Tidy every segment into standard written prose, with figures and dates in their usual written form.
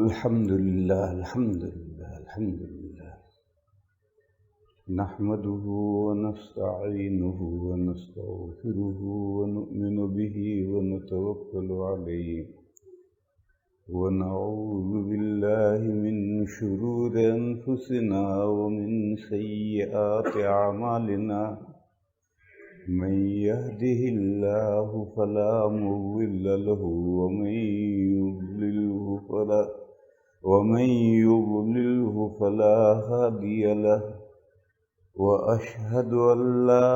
الحمد لله نحمده ونستعينه ونستغفره ونؤمن به ونتوكل عليه ونعوذ بالله من شرور أنفسنا ومن سيئات أعمالنا من يهده الله فلا مضل له ومن يضلله فلا هادي له وأشهد أن لا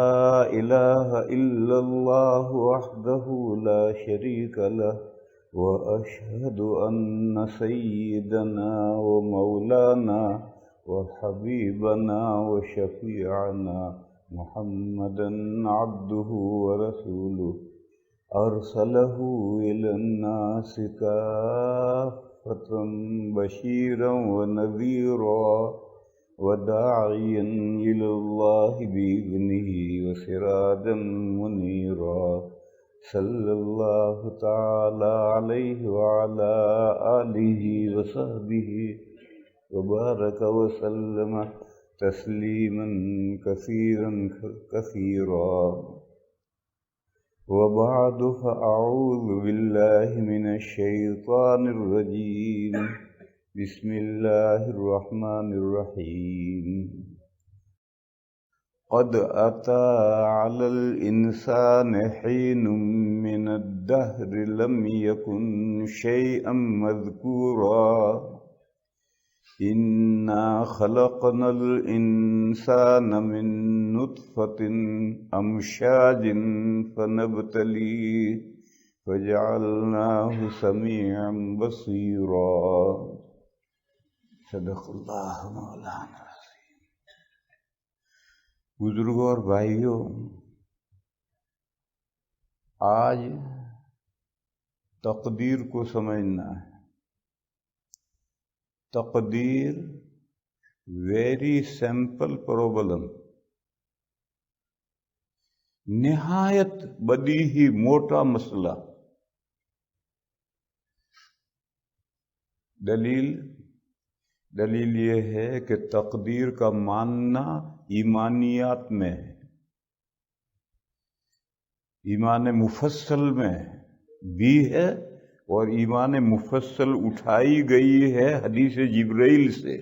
إله إلا الله وحده لا شريك له وأشهد أن سيدنا ومولانا وحبيبنا وشفيعنا محمدا عبده ورسوله أرسله إلى الناس كافة بشيرا ونذيرا وداعيا إلى الله بإذنه وسراجا منيرا صلى الله تعالى عليه وعلى آله وصحبه وبارك وسلم تسليما كثيرا وبعد فأعوذ بالله من الشيطان الرجيم بسم الله الرحمن الرحيم قد أتى على الإنسان حين من الدهر لم يكن شيئا مذكورا إنا خلقنا الإنسان من نطفة أمشاج فنبتليه فجعلناه سميعا بصيرا صدق اللہ مولانا العظیم۔ بزرگوں اور بھائیوں، آج تقدیر کو سمجھنا ہے۔ تقدیر ویری سمپل پرابلم، نہایت بدیہی موٹا مسئلہ۔ دلیل یہ ہے کہ تقدیر کا ماننا ایمانیات میں ہے، ایمان مفصل میں بھی ہے، اور ایمان مفصل اٹھائی گئی ہے حدیث جبرائیل سے۔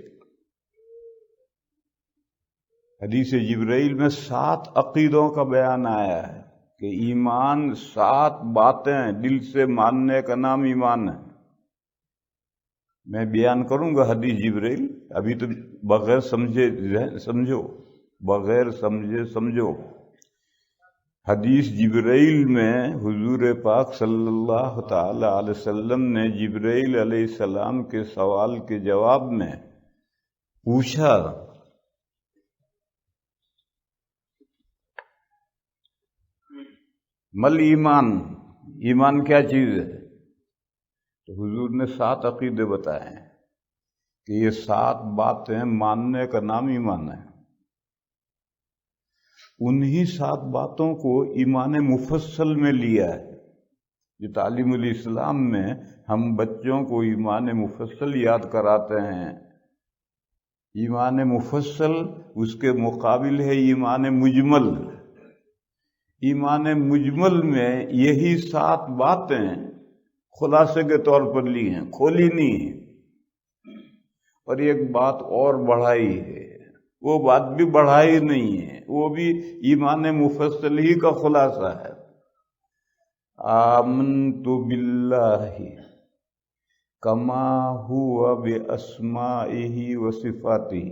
حدیث جبرائیل میں 7 عقیدوں کا بیان آیا ہے کہ ایمان 7 باتیں دل سے ماننے کا نام ایمان ہے۔ میں بیان کروں گا حدیث جبرائیل، ابھی تو بغیر سمجھے سمجھو۔ حدیث جبرائیل میں حضور پاک صلی اللہ تعالی علیہ وسلم نے جبرائیل علیہ السلام کے سوال کے جواب میں پوچھا مل ایمان کیا چیز ہے؟ تو حضور نے 7 عقیدے بتائے ہیں کہ یہ 7 باتیں ماننے کا نام ایمان ہے۔ انہی 7 باتوں کو ایمان مفصل میں لیا ہے۔ جو تعلیم الاسلام میں ہم بچوں کو ایمان مفصل یاد کراتے ہیں، ایمان مفصل اس کے مقابل ہے ایمان مجمل۔ ایمان مجمل میں یہی 7 باتیں خلاصے کے طور پر لی ہیں، کھولی نہیں ہیں، اور ایک بات اور بڑھائی ہے، وہ بات بھی بڑھائی نہیں ہے، وہ بھی ایمان مفصل ہی کا خلاصہ ہے۔ آمنت باللہ کما ہوا باسمائہ وصفاتہ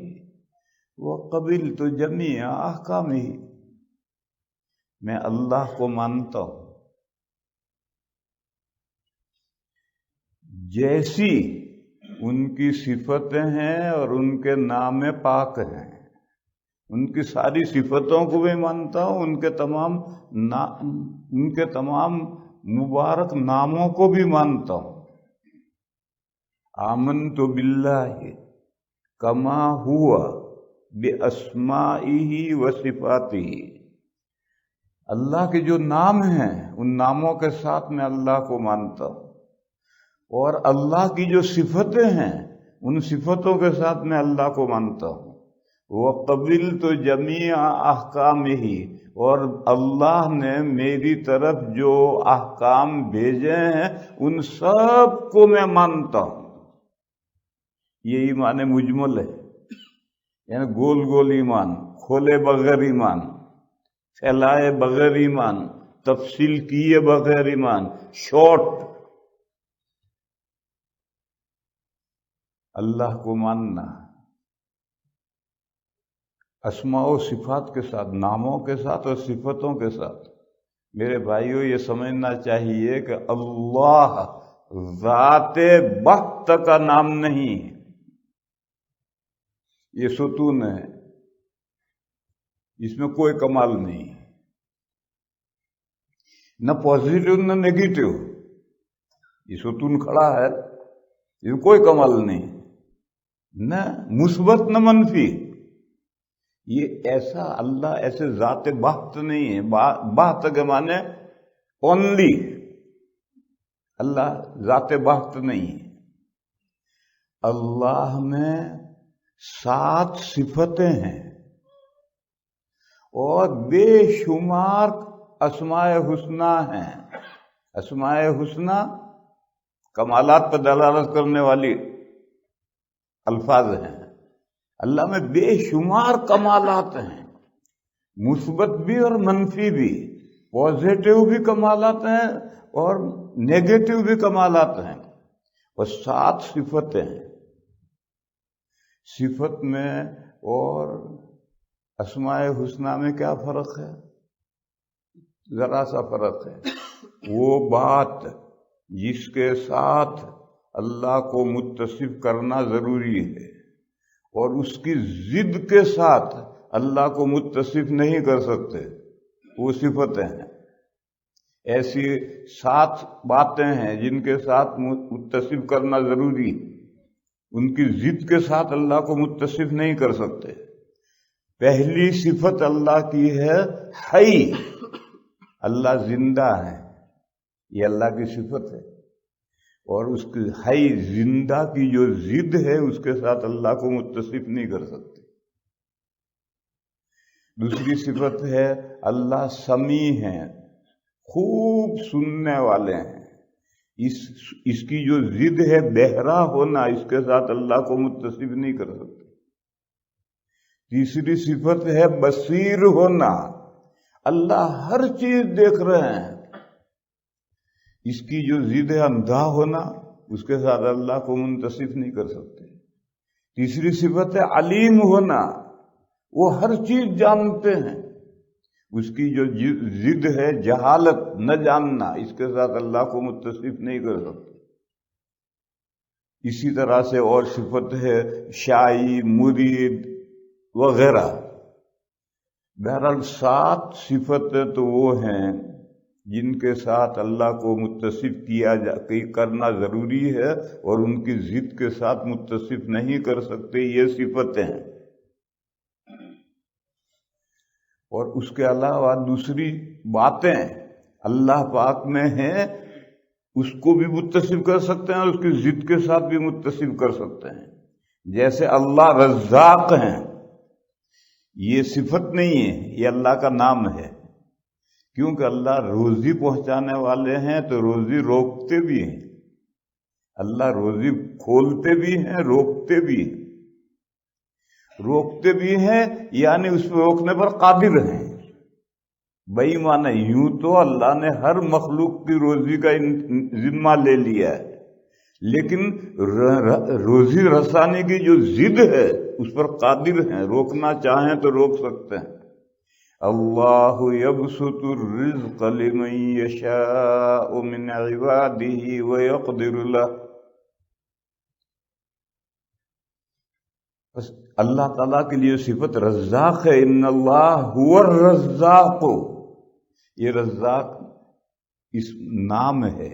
وقبلت جمیع احکامہ۔ میں اللہ کو مانتا ہوں جیسی ان کی صفتیں ہیں اور ان کے نام پاک ہیں، ان کی ساری صفتوں کو بھی مانتا ہوں، ان کے تمام مبارک ناموں کو بھی مانتا ہوں۔ آمنت باللہ کما ہوا باسمائہ وصفاتہ، اللہ کے جو نام ہیں ان ناموں کے ساتھ میں اللہ کو مانتا ہوں، اور اللہ کی جو صفتیں ہیں ان صفتوں کے ساتھ میں اللہ کو مانتا ہوں۔ وَقَبِلْتُ جَمِيعَ أَحْكَامِهِ، اور اللہ نے میری طرف جو احکام بھیجے ہیں ان سب کو میں مانتا ہوں۔ یہ ایمان مجمل ہے، یعنی گول گول ایمان، کھولے بغیر ایمان، پھیلائے بغیر ایمان، تفصیل کیے بغیر ایمان، شارٹ۔ اللہ کو ماننا اسماء و صفات کے ساتھ، ناموں کے ساتھ اور صفتوں کے ساتھ۔ میرے بھائیوں، یہ سمجھنا چاہیے کہ اللہ ذات بحت کا نام نہیں ہے، یہ ستون ہے، اس میں کوئی کمال نہیں ہے، نہ پازیٹو نہ نیگیٹو، یہ ستون کھڑا ہے، اس میں کوئی کمال نہیں، نہ مثبت نہ منفی۔ یہ ایسا اللہ ایسے ذات بحت نہیں ہے، بحت کے معنی اونلی، اللہ ذات بحت نہیں ہے۔ اللہ میں 7 صفتیں ہیں اور بے شمار اسماء حسنی ہیں۔ اسماء حسنی کمالات پر دلالت کرنے والی الفاظ ہیں۔ اللہ میں بے شمار کمالات ہیں، مثبت بھی اور منفی بھی، پازیٹو بھی کمالات ہیں اور نیگیٹو بھی کمالات ہیں، اور 7 صفتیں ہیں۔ صفت میں اور اسماء حسنی میں کیا فرق ہے؟ ذرا سا فرق ہے۔ وہ بات جس کے ساتھ اللہ کو متصف کرنا ضروری ہے اور اس کی ضد کے ساتھ اللہ کو متصف نہیں کر سکتے، وہ صفتیں ہیں۔ ایسی 7 باتیں ہیں جن کے ساتھ متصف کرنا ضروری، ان کی ضد کے ساتھ اللہ کو متصف نہیں کر سکتے۔ پہلی صفت اللہ کی ہے حی، اللہ زندہ ہے، یہ اللہ کی صفت ہے، اور اس کی حی زندہ کی جو ضد ہے اس کے ساتھ اللہ کو متصف نہیں کر سکتے۔ دوسری صفت ہے اللہ سمیع ہے، خوب سننے والے ہیں، اس کی جو ضد ہے بہرا ہونا، اس کے ساتھ اللہ کو متصف نہیں کر سکتے۔ تیسری صفت ہے بصیر ہونا، اللہ ہر چیز دیکھ رہے ہیں، اس کی جو ضد ہے اندھا ہونا، اس کے ساتھ اللہ کو منتصف نہیں کر سکتے۔ تیسری صفت ہے علیم ہونا، وہ ہر چیز جانتے ہیں، اس کی جو ضد ہے جہالت نہ جاننا، اس کے ساتھ اللہ کو متصف نہیں کر سکتے۔ اسی طرح سے اور صفت ہے شائی، مرید وغیرہ۔ بہرحال 7 صفتیں تو وہ ہیں جن کے ساتھ اللہ کو متصف کرنا ضروری ہے اور ان کی ضد کے ساتھ متصف نہیں کر سکتے، یہ صفتیں ہیں۔ اور اس کے علاوہ دوسری باتیں اللہ پاک میں ہیں، اس کو بھی متصف کر سکتے ہیں اور اس کی ضد کے ساتھ بھی متصف کر سکتے ہیں۔ جیسے اللہ رزاق ہیں، یہ صفت نہیں ہے، یہ اللہ کا نام ہے، کیونکہ اللہ روزی پہنچانے والے ہیں تو روزی روکتے بھی ہیں، اللہ روزی کھولتے بھی ہیں، روکتے بھی ہیں۔ روکتے بھی ہیں یعنی اس پہ روکنے پر قادر ہیں۔ بے ایمان یوں تو اللہ نے ہر مخلوق کی روزی کا ذمہ لے لیا ہے، لیکن روزی رسانی کی جو ضد ہے اس پر قادر ہیں، روکنا چاہیں تو روک سکتے ہیں۔ اللہ یبسط الرزق لمن یشاء من عباده ویقدر له۔ بس اللہ تعالیٰ کے لیے صفت رزاق ہے، ان اللہ هو الرزاق، یہ رزاق اس نام ہے،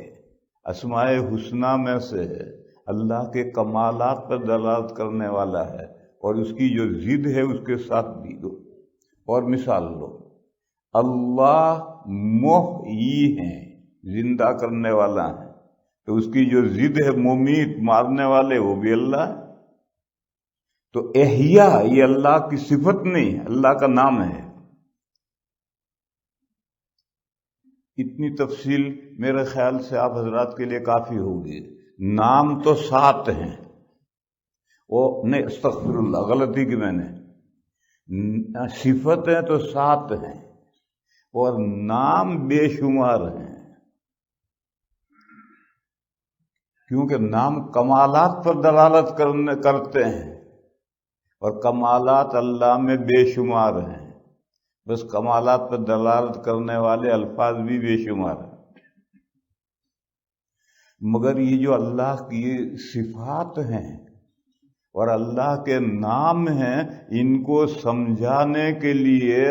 اسماء حسنی میں سے ہے، اللہ کے کمالات پر دلالت کرنے والا ہے، اور اس کی جو ضد ہے اس کے ساتھ بھی دو۔ اور مثال لو، اللہ محیی ہیں، زندہ کرنے والا ہے، تو اس کی جو ضد ہے ممیت مارنے والے وہ بھی اللہ ہے۔ تو احیا یہ اللہ کی صفت نہیں، اللہ کا نام ہے۔ اتنی تفصیل میرے خیال سے آپ حضرات کے لیے کافی ہوگی۔ نام تو 7 ہیں، وہ نہیں، استغفر اللہ، غلطی کی میں نے، صفتیں تو 7 ہیں اور نام بے شمار ہیں، کیونکہ نام کمالات پر دلالت کرتے ہیں اور کمالات اللہ میں بے شمار ہیں، بس کمالات پر دلالت کرنے والے الفاظ بھی بے شمار ہیں۔ مگر یہ جو اللہ کی صفات ہیں اور اللہ کے نام ہیں، ان کو سمجھانے کے لیے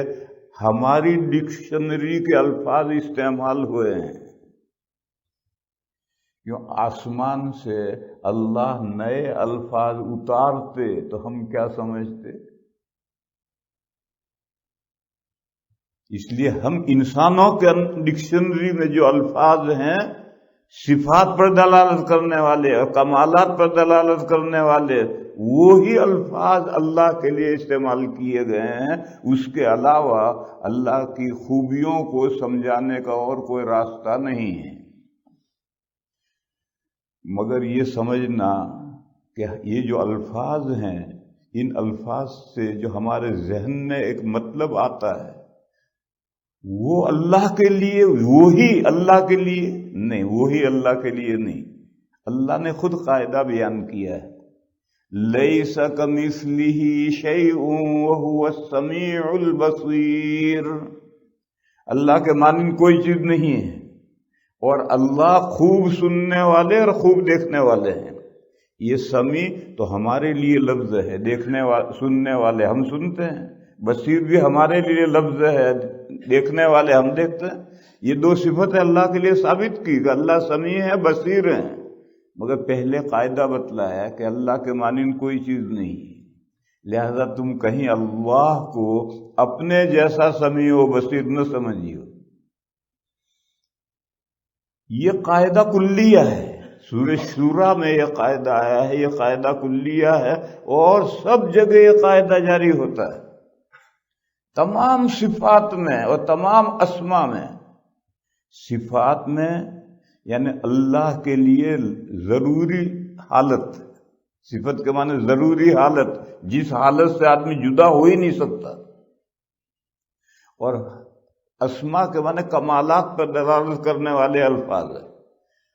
ہماری ڈکشنری کے الفاظ استعمال ہوئے ہیں۔ کیوں آسمان سے اللہ نئے الفاظ اتارتے تو ہم کیا سمجھتے؟ اس لیے ہم انسانوں کے ڈکشنری میں جو الفاظ ہیں صفات پر دلالت کرنے والے اور کمالات پر دلالت کرنے والے، وہی الفاظ اللہ کے لیے استعمال کیے گئے ہیں۔ اس کے علاوہ اللہ کی خوبیوں کو سمجھانے کا اور کوئی راستہ نہیں ہے۔ مگر یہ سمجھنا کہ یہ جو الفاظ ہیں، ان الفاظ سے جو ہمارے ذہن میں ایک مطلب آتا ہے وہ اللہ کے لیے، وہی اللہ کے لیے نہیں، وہی اللہ کے لیے نہیں۔ اللہ نے خود قاعدہ بیان کیا ہے، لیس کمثلہ شیء وہو السمیع البصیر، اللہ کے مانند کوئی چیز نہیں ہے اور اللہ خوب سننے والے اور خوب دیکھنے والے ہیں۔ یہ سمیع تو ہمارے لیے لفظ ہے، دیکھنے والے سننے والے ہم سنتے ہیں، بصیر بھی ہمارے لیے لفظ ہے، دیکھنے والے ہم دیکھتے ہیں۔ یہ 2 صفتیں اللہ کے لیے ثابت کی کہ اللہ سمیع ہے، بصیر ہیں، مگر پہلے قاعدہ بتلایا کہ اللہ کے مانند کوئی چیز نہیں، لہذا تم کہیں اللہ کو اپنے جیسا سمیع و بصیر نہ سمجھیو۔ یہ قاعدہ کلیہ ہے، سورہ شورى میں یہ قاعدہ آیا ہے، یہ قاعدہ کلیہ ہے اور سب جگہ یہ قاعدہ جاری ہوتا ہے، تمام صفات میں اور تمام اسماء میں۔ صفات میں یعنی اللہ کے لیے ضروری حالت، صفت کے معنی ضروری حالت، جس حالت سے آدمی جدا ہو ہی نہیں سکتا، اور اسماء کے معنی کمالات پر دلالت کرنے والے الفاظ ہیں۔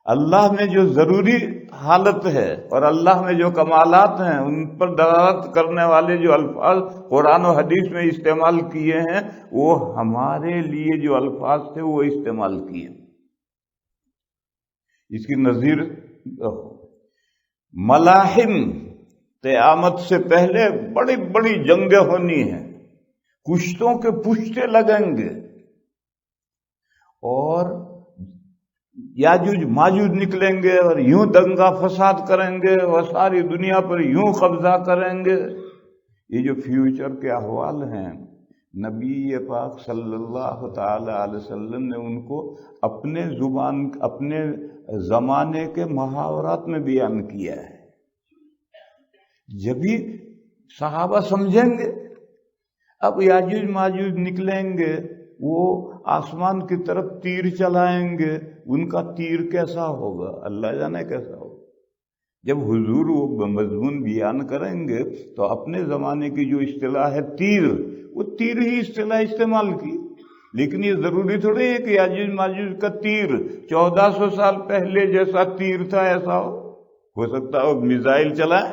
اللہ میں جو ضروری حالت ہے اور اللہ میں جو کمالات ہیں ان پر دلالت کرنے والے جو الفاظ قرآن و حدیث میں استعمال کیے ہیں، وہ ہمارے لیے جو الفاظ تھے وہ استعمال کیے۔ اس کی نظیر ملاحم، قیامت سے پہلے بڑی بڑی جنگیں ہونی ہیں، کشتوں کے پشتے لگیں گے اور یاجوج ماجوج نکلیں گے اور یوں دنگا فساد کریں گے اور ساری دنیا پر یوں قبضہ کریں گے۔ یہ جو فیوچر کے احوال ہیں، نبی پاک صلی اللہ تعالی علیہ وسلم نے ان کو اپنے زبان، اپنے زمانے کے محاورات میں بیان کیا ہے۔ جبھی صحابہ سمجھیں گے اب یاجوج ماجوج نکلیں گے، وہ آسمان کی طرف تیر چلائیں گے، ان کا تیر کیسا ہوگا اللہ جانے کیسا ہوگا۔ جب حضور وہ مضمون بیان کریں گے تو اپنے زمانے کی جو اصطلاح ہے تیر، وہ تیر ہی اصطلاح استعمال کی، لیکن یہ ضروری تھوڑی ہے کہ یاجوج ماجوج کا تیر 1400 سال پہلے جیسا تیر تھا ایسا ہو سکتا ہے وہ میزائل چلائے،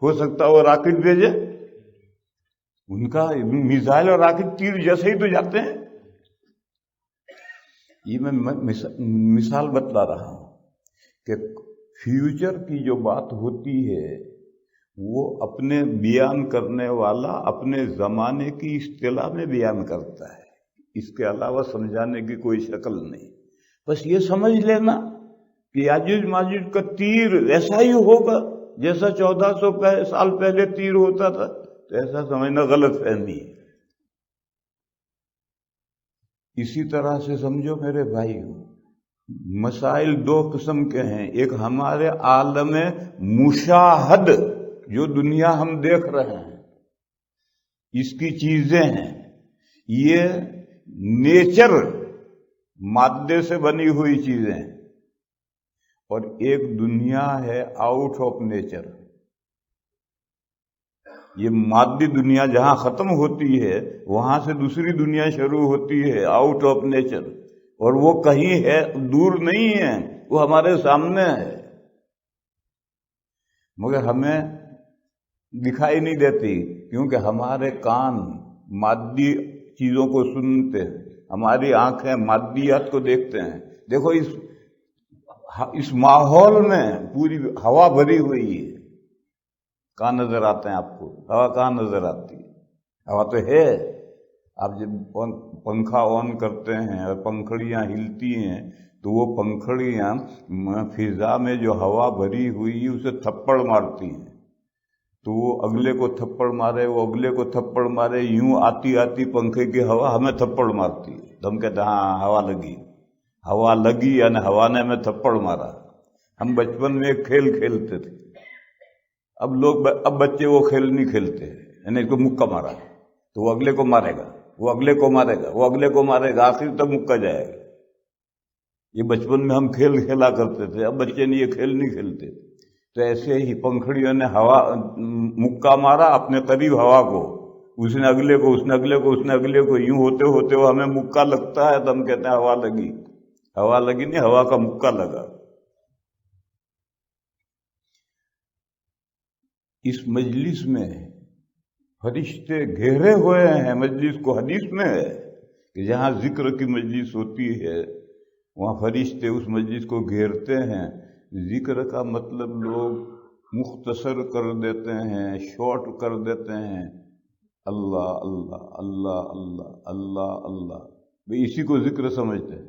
ہو سکتا ہے وہ راکٹ بھیجے، ان کا میزائل اور راکٹ تیر جیسے ہی تو جاتے ہیں۔ یہ میں مثال بتلا رہا ہوں کہ فیوچر کی جو بات ہوتی ہے وہ اپنے بیان کرنے والا اپنے زمانے کی اصطلاح میں بیان کرتا ہے، اس کے علاوہ سمجھانے کی کوئی شکل نہیں۔ بس یہ سمجھ لینا کہ یاجوج ماجوج کا تیر ایسا ہی ہوگا جیسا 1400 سال پہلے تیر ہوتا تھا، تو ایسا سمجھنا غلط فہمی ہے۔ اسی طرح سے سمجھو میرے بھائیو، مسائل دو قسم کے ہیں، ایک ہمارے عالم مشاہد جو دنیا ہم دیکھ رہے ہیں اس کی چیزیں ہیں، یہ نیچر مادے سے بنی ہوئی چیزیں، اور ایک دنیا ہے آؤٹ آف نیچر۔ یہ مادی دنیا جہاں ختم ہوتی ہے وہاں سے دوسری دنیا شروع ہوتی ہے آؤٹ آف نیچر، اور وہ کہیں ہے، دور نہیں ہے، وہ ہمارے سامنے ہے، مگر ہمیں دکھائی نہیں دیتی کیونکہ ہمارے کان مادی چیزوں کو سنتے ہیں، ہماری آنکھیں مادیات کو دیکھتے ہیں۔ دیکھو اس ماحول میں پوری ہوا بھری ہوئی ہے، کہاں نظر آتے ہیں آپ کو؟ ہوا کہاں نظر آتی ہے؟ ہوا تو ہے، آپ جب پنکھا آن کرتے ہیں اور پنکھڑیاں ہلتی ہیں تو وہ پنکھڑیاں فضا میں جو ہوا بھری ہوئی اسے تھپڑ مارتی ہیں، تو وہ اگلے کو تھپڑ مارے، وہ اگلے کو تھپڑ مارے، یوں آتی آتی پنکھے کی ہوا ہمیں تھپڑ مارتی ہے، تو ہم کہتے ہیں ہاں ہوا لگی، ہوا لگی یعنی ہوا نے ہمیں تھپڑ مارا۔ ہم بچپن میں ایک کھیل کھیلتے تھے، اب بچے وہ کھیل نہیں کھیلتے، یعنی اس کو مکہ مارا تو وہ اگلے کو مارے گا، وہ اگلے کو مارے گا، وہ اگلے کو مارے گا، آخر تک مکہ جائے گا۔ یہ بچپن میں ہم کھیل کھیلا کرتے تھے، اب بچے نہیں، یہ کھیل نہیں کھیلتے۔ تو ایسے ہی پنکھڑیوں نے ہوا مکہ مارا اپنے قریب ہوا کو، اس نے اگلے کو، اس نے اگلے کو، اس نے اگلے کو، یوں ہوتے ہوتے وہ ہمیں مکہ لگتا ہے تو ہم کہتے ہیں ہوا لگی۔ ہوا لگی نہیں، ہوا کا مکہ لگا۔ اس مجلس میں فرشتے گھیرے ہوئے ہیں، مجلس کو حدیث میں ہے کہ جہاں ذکر کی مجلس ہوتی ہے وہاں فرشتے اس مجلس کو گھیرتے ہیں۔ ذکر کا مطلب لوگ مختصر کر دیتے ہیں، شارٹ کر دیتے ہیں، اللہ اللہ اللہ اللہ اللہ اللہ، بھئی اسی کو ذکر سمجھتے ہیں۔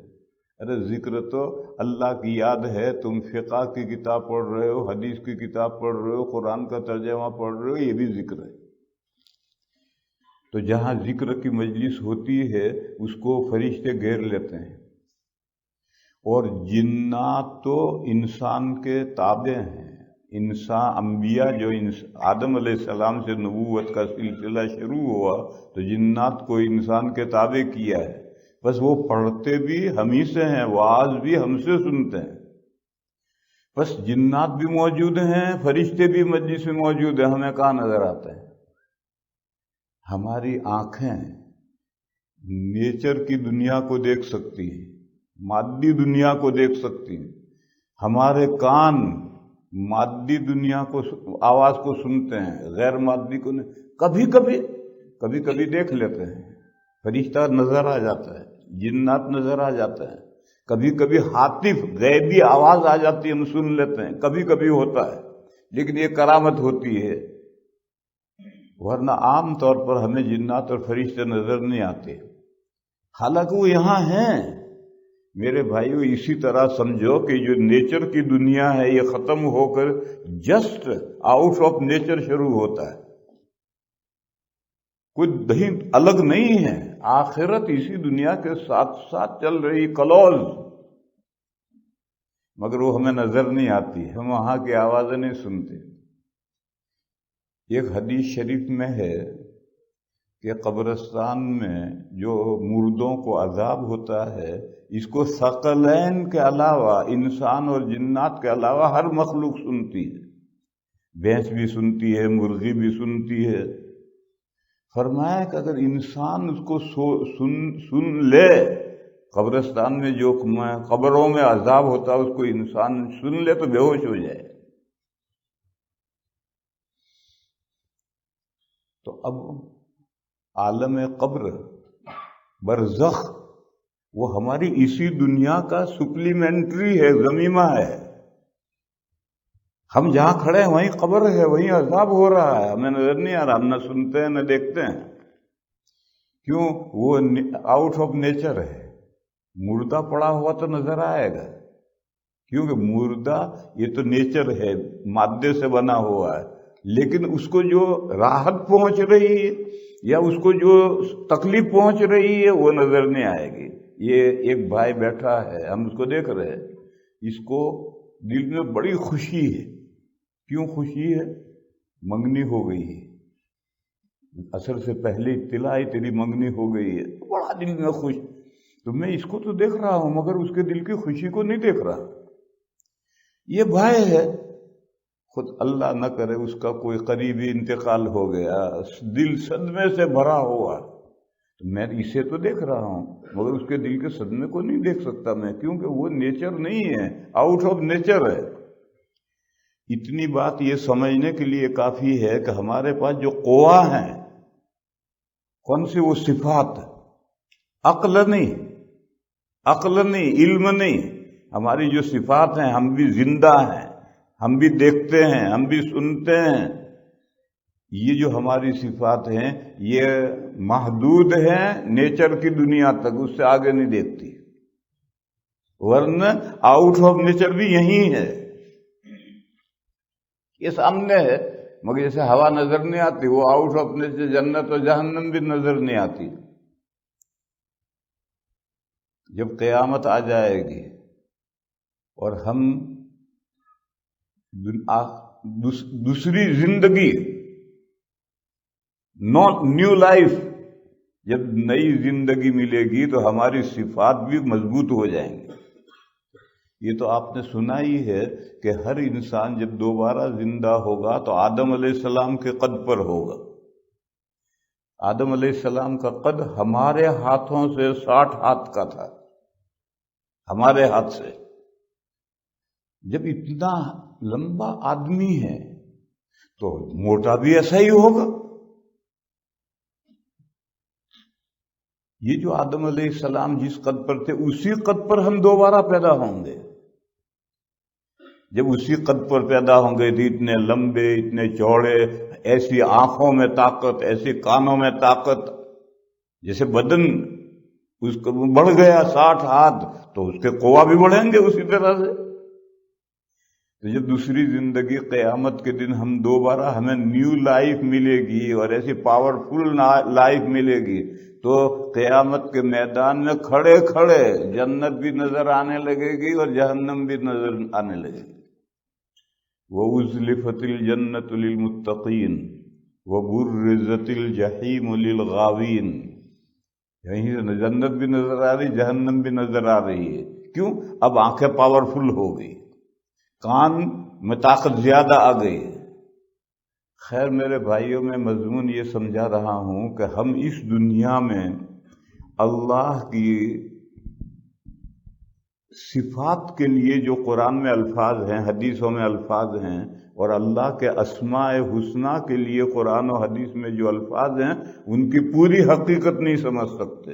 ارے ذکر تو اللہ کی یاد ہے، تم فقہ کی کتاب پڑھ رہے ہو، حدیث کی کتاب پڑھ رہے ہو، قرآن کا ترجمہ پڑھ رہے ہو، یہ بھی ذکر ہے۔ تو جہاں ذکر کی مجلس ہوتی ہے اس کو فرشتے گھیر لیتے ہیں، اور جنات تو انسان کے تابع ہیں۔ انسان انبیاء جو آدم علیہ السلام سے نبوت کا سلسلہ شروع ہوا تو جنات کو انسان کے تابع کیا ہے، بس وہ پڑھتے بھی ہم ہی سے ہیں، وعظ بھی ہم سے سنتے ہیں۔ بس جنات بھی موجود ہیں، فرشتے بھی مجلس میں موجود ہیں، ہمیں کہاں نظر آتے ہیں؟ ہماری آنکھیں نیچر کی دنیا کو دیکھ سکتی ہیں، مادی دنیا کو دیکھ سکتی ہیں، ہمارے کان مادی دنیا کو آواز کو سنتے ہیں، غیر مادی کو نہیں۔ کبھی کبھی دیکھ لیتے ہیں، فرشتہ نظر آ جاتا ہے، جنات نظر آ جاتا ہے، کبھی کبھی ہاتف غیبی آواز آ جاتی ہے، ہم سن لیتے ہیں، کبھی کبھی ہوتا ہے، لیکن یہ کرامت ہوتی ہے، ورنہ عام طور پر ہمیں جنات اور فرشتے نظر نہیں آتے، حالانکہ وہ یہاں ہیں۔ میرے بھائیو اسی طرح سمجھو کہ جو نیچر کی دنیا ہے یہ ختم ہو کر جسٹ آؤٹ آف نیچر شروع ہوتا ہے، کوئی دہی الگ نہیں ہے، آخرت اسی دنیا کے ساتھ ساتھ چل رہی کلوز، مگر وہ ہمیں نظر نہیں آتی، ہم وہاں کی آوازیں نہیں سنتے۔ ایک حدیث شریف میں ہے کہ قبرستان میں جو مردوں کو عذاب ہوتا ہے اس کو ثقلین کے علاوہ، انسان اور جنات کے علاوہ ہر مخلوق سنتی ہے، بھینس بھی سنتی ہے، مرغی بھی سنتی ہے۔ فرمایا کہ اگر انسان اس کو سن لے، قبرستان میں جو قبروں میں عذاب ہوتا ہے اس کو انسان سن لے تو بے ہوش ہو جائے۔ تو اب عالم قبر، برزخ، وہ ہماری اسی دنیا کا سپلیمنٹری ہے، ضمیمہ ہے۔ ہم جہاں کھڑے ہیں وہیں قبر ہے، وہیں عذاب ہو رہا ہے، ہمیں نظر نہیں آ رہا، ہم نہ سنتے ہیں نہ دیکھتے ہیں۔ کیوں؟ وہ آؤٹ آف نیچر ہے، مردہ پڑا ہوا تو نظر آئے گا، کیونکہ مردہ یہ تو نیچر ہے، مادے سے بنا ہوا ہے، لیکن اس کو جو راحت پہنچ رہی ہے یا اس کو جو تکلیف پہنچ رہی ہے وہ نظر نہیں آئے گی۔ یہ ایک بھائی بیٹھا ہے، ہم اس کو دیکھ رہے ہیں، اس کو دل میں بڑی خوشی ہے۔ کیوں خوشی ہے؟ منگنی ہو گئی ہے، عصر سے پہلے اطلاع آئی تیری منگنی ہو گئی ہے، بڑا دل میں خوش۔ تو میں اس کو تو دیکھ رہا ہوں مگر اس کے دل کی خوشی کو نہیں دیکھ رہا۔ یہ بھائی ہے، خود اللہ نہ کرے اس کا کوئی قریبی انتقال ہو گیا، دل صدمے سے بھرا ہوا، تو میں اسے تو دیکھ رہا ہوں مگر اس کے دل کے صدمے کو نہیں دیکھ سکتا میں، کیونکہ وہ نیچر نہیں ہے، آؤٹ آف نیچر ہے۔ اتنی بات یہ سمجھنے کے لیے کافی ہے کہ ہمارے پاس جو قوا ہیں، کون سی؟ وہ صفات، عقل نہیں، علم نہیں، ہماری جو صفات ہیں، ہم بھی زندہ ہیں، ہم بھی دیکھتے ہیں، ہم بھی سنتے ہیں۔ یہ جو ہماری صفات ہیں یہ محدود ہیں نیچر کی دنیا تک، اس سے آگے نہیں دیکھتی، ورنہ آؤٹ آف نیچر بھی یہی ہے، یہ سامنے ہے، مگر جیسے ہوا نظر نہیں آتی، وہ آؤٹ آف نیچر جنت و جہنم بھی نظر نہیں آتی۔ جب قیامت آ جائے گی اور ہم دوسری زندگی، نیو لائف، جب نئی زندگی ملے گی تو ہماری صفات بھی مضبوط ہو جائیں گی۔ یہ تو آپ نے سنا ہی ہے کہ ہر انسان جب دوبارہ زندہ ہوگا تو آدم علیہ السلام کے قد پر ہوگا۔ آدم علیہ السلام کا قد ہمارے ہاتھوں سے 60 ہاتھ کا تھا، ہمارے ہاتھ سے۔ جب اتنا لمبا آدمی ہے تو موٹا بھی ایسا ہی ہوگا۔ یہ جو آدم علیہ السلام جس قد پر تھے اسی قد پر ہم دوبارہ پیدا ہوں گے۔ جب اسی قد پر پیدا ہوں گے تو اتنے لمبے، اتنے چوڑے، ایسی آنکھوں میں طاقت، ایسی کانوں میں طاقت، جیسے بدن اس کو بڑھ گیا 60 ہاتھ تو اس کے قوا بھی بڑھیں گے اسی طرح سے۔ تو جب دوسری زندگی قیامت کے دن ہم دوبارہ، ہمیں نیو لائف ملے گی اور ایسی پاورفل لائف ملے گی تو قیامت کے میدان میں کھڑے کھڑے جنت بھی نظر آنے لگے گی اور جہنم بھی نظر آنے لگے گی۔ وَأُزْلِفَتِ الْجَنَّةُ لِلْمُتَّقِينَ وَبُرِّزَتِ الْجَحِيمُ لِلْغَاوِينَ۔ یہیں سے جنت بھی نظر آ رہی، جہنم بھی نظر آ رہی ہے۔ کیوں؟ اب آنکھیں پاورفل ہو گئی، کان میں طاقت زیادہ آ گئی ہے۔ خیر میرے بھائیوں، میں مضمون یہ سمجھا رہا ہوں کہ ہم اس دنیا میں اللہ کی صفات کے لیے جو قرآن میں الفاظ ہیں، حدیثوں میں الفاظ ہیں، اور اللہ کے اسماء حسنہ کے لیے قرآن و حدیث میں جو الفاظ ہیں ان کی پوری حقیقت نہیں سمجھ سکتے،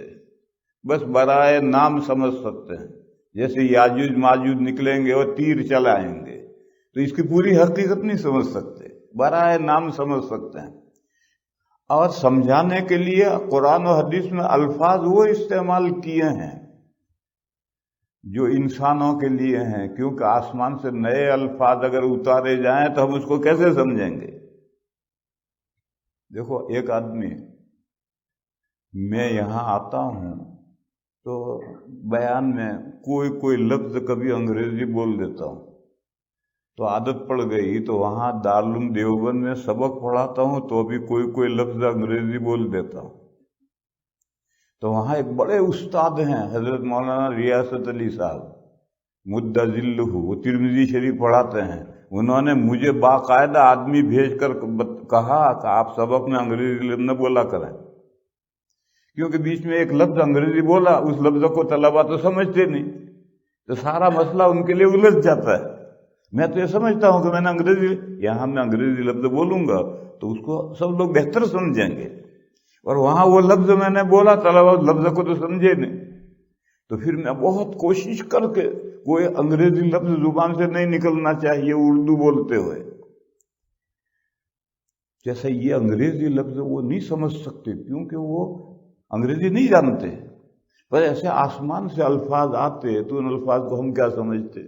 بس برائے نام سمجھ سکتے ہیں۔ جیسے یاجوج ماجوج نکلیں گے اور تیر چلائیں گے تو اس کی پوری حقیقت نہیں سمجھ سکتے، برائے نام سمجھ سکتے ہیں۔ اور سمجھانے کے لیے قرآن و حدیث میں الفاظ وہ استعمال کیے ہیں جو انسانوں کے لیے ہیں، کیونکہ آسمان سے نئے الفاظ اگر اتارے جائیں تو ہم اس کو کیسے سمجھیں گے؟ دیکھو، ایک آدمی، میں یہاں آتا ہوں تو بیان میں کوئی لفظ کبھی انگریزی بول دیتا ہوں تو عادت پڑ گئی، تو وہاں دارالعلوم دیوبند میں سبق پڑھاتا ہوں تو بھی کوئی لفظ انگریزی بول دیتا ہوں۔ تو وہاں ایک بڑے استاد ہیں حضرت مولانا ریاست علی صاحب مد ذلہ، وہ ترمذی شریف پڑھاتے ہیں۔ انہوں نے مجھے باقاعدہ آدمی بھیج کر کہا کہ آپ سبق میں انگریزی لفظ نہ بولا کریں، کیونکہ بیچ میں ایک لفظ انگریزی بولا، اس لفظ کو طلبہ تو سمجھتے نہیں، تو سارا مسئلہ ان کے لیے الجھ جاتا ہے۔ میں تو یہ سمجھتا ہوں کہ میں نے یہاں میں انگریزی لفظ بولوں گا تو اس کو سب لوگ بہتر سمجھیں گے، اور وہاں وہ لفظ میں نے بولا، طلبہ لفظ کو تو سمجھے نہیں، تو پھر میں بہت کوشش کر کے، کوئی انگریزی لفظ زبان سے نہیں نکلنا چاہیے اردو بولتے ہوئے، جیسے یہ انگریزی لفظ وہ نہیں سمجھ سکتے کیونکہ وہ انگریزی نہیں جانتے، پر ایسے آسمان سے الفاظ آتے تو ان الفاظ کو ہم کیا سمجھتے؟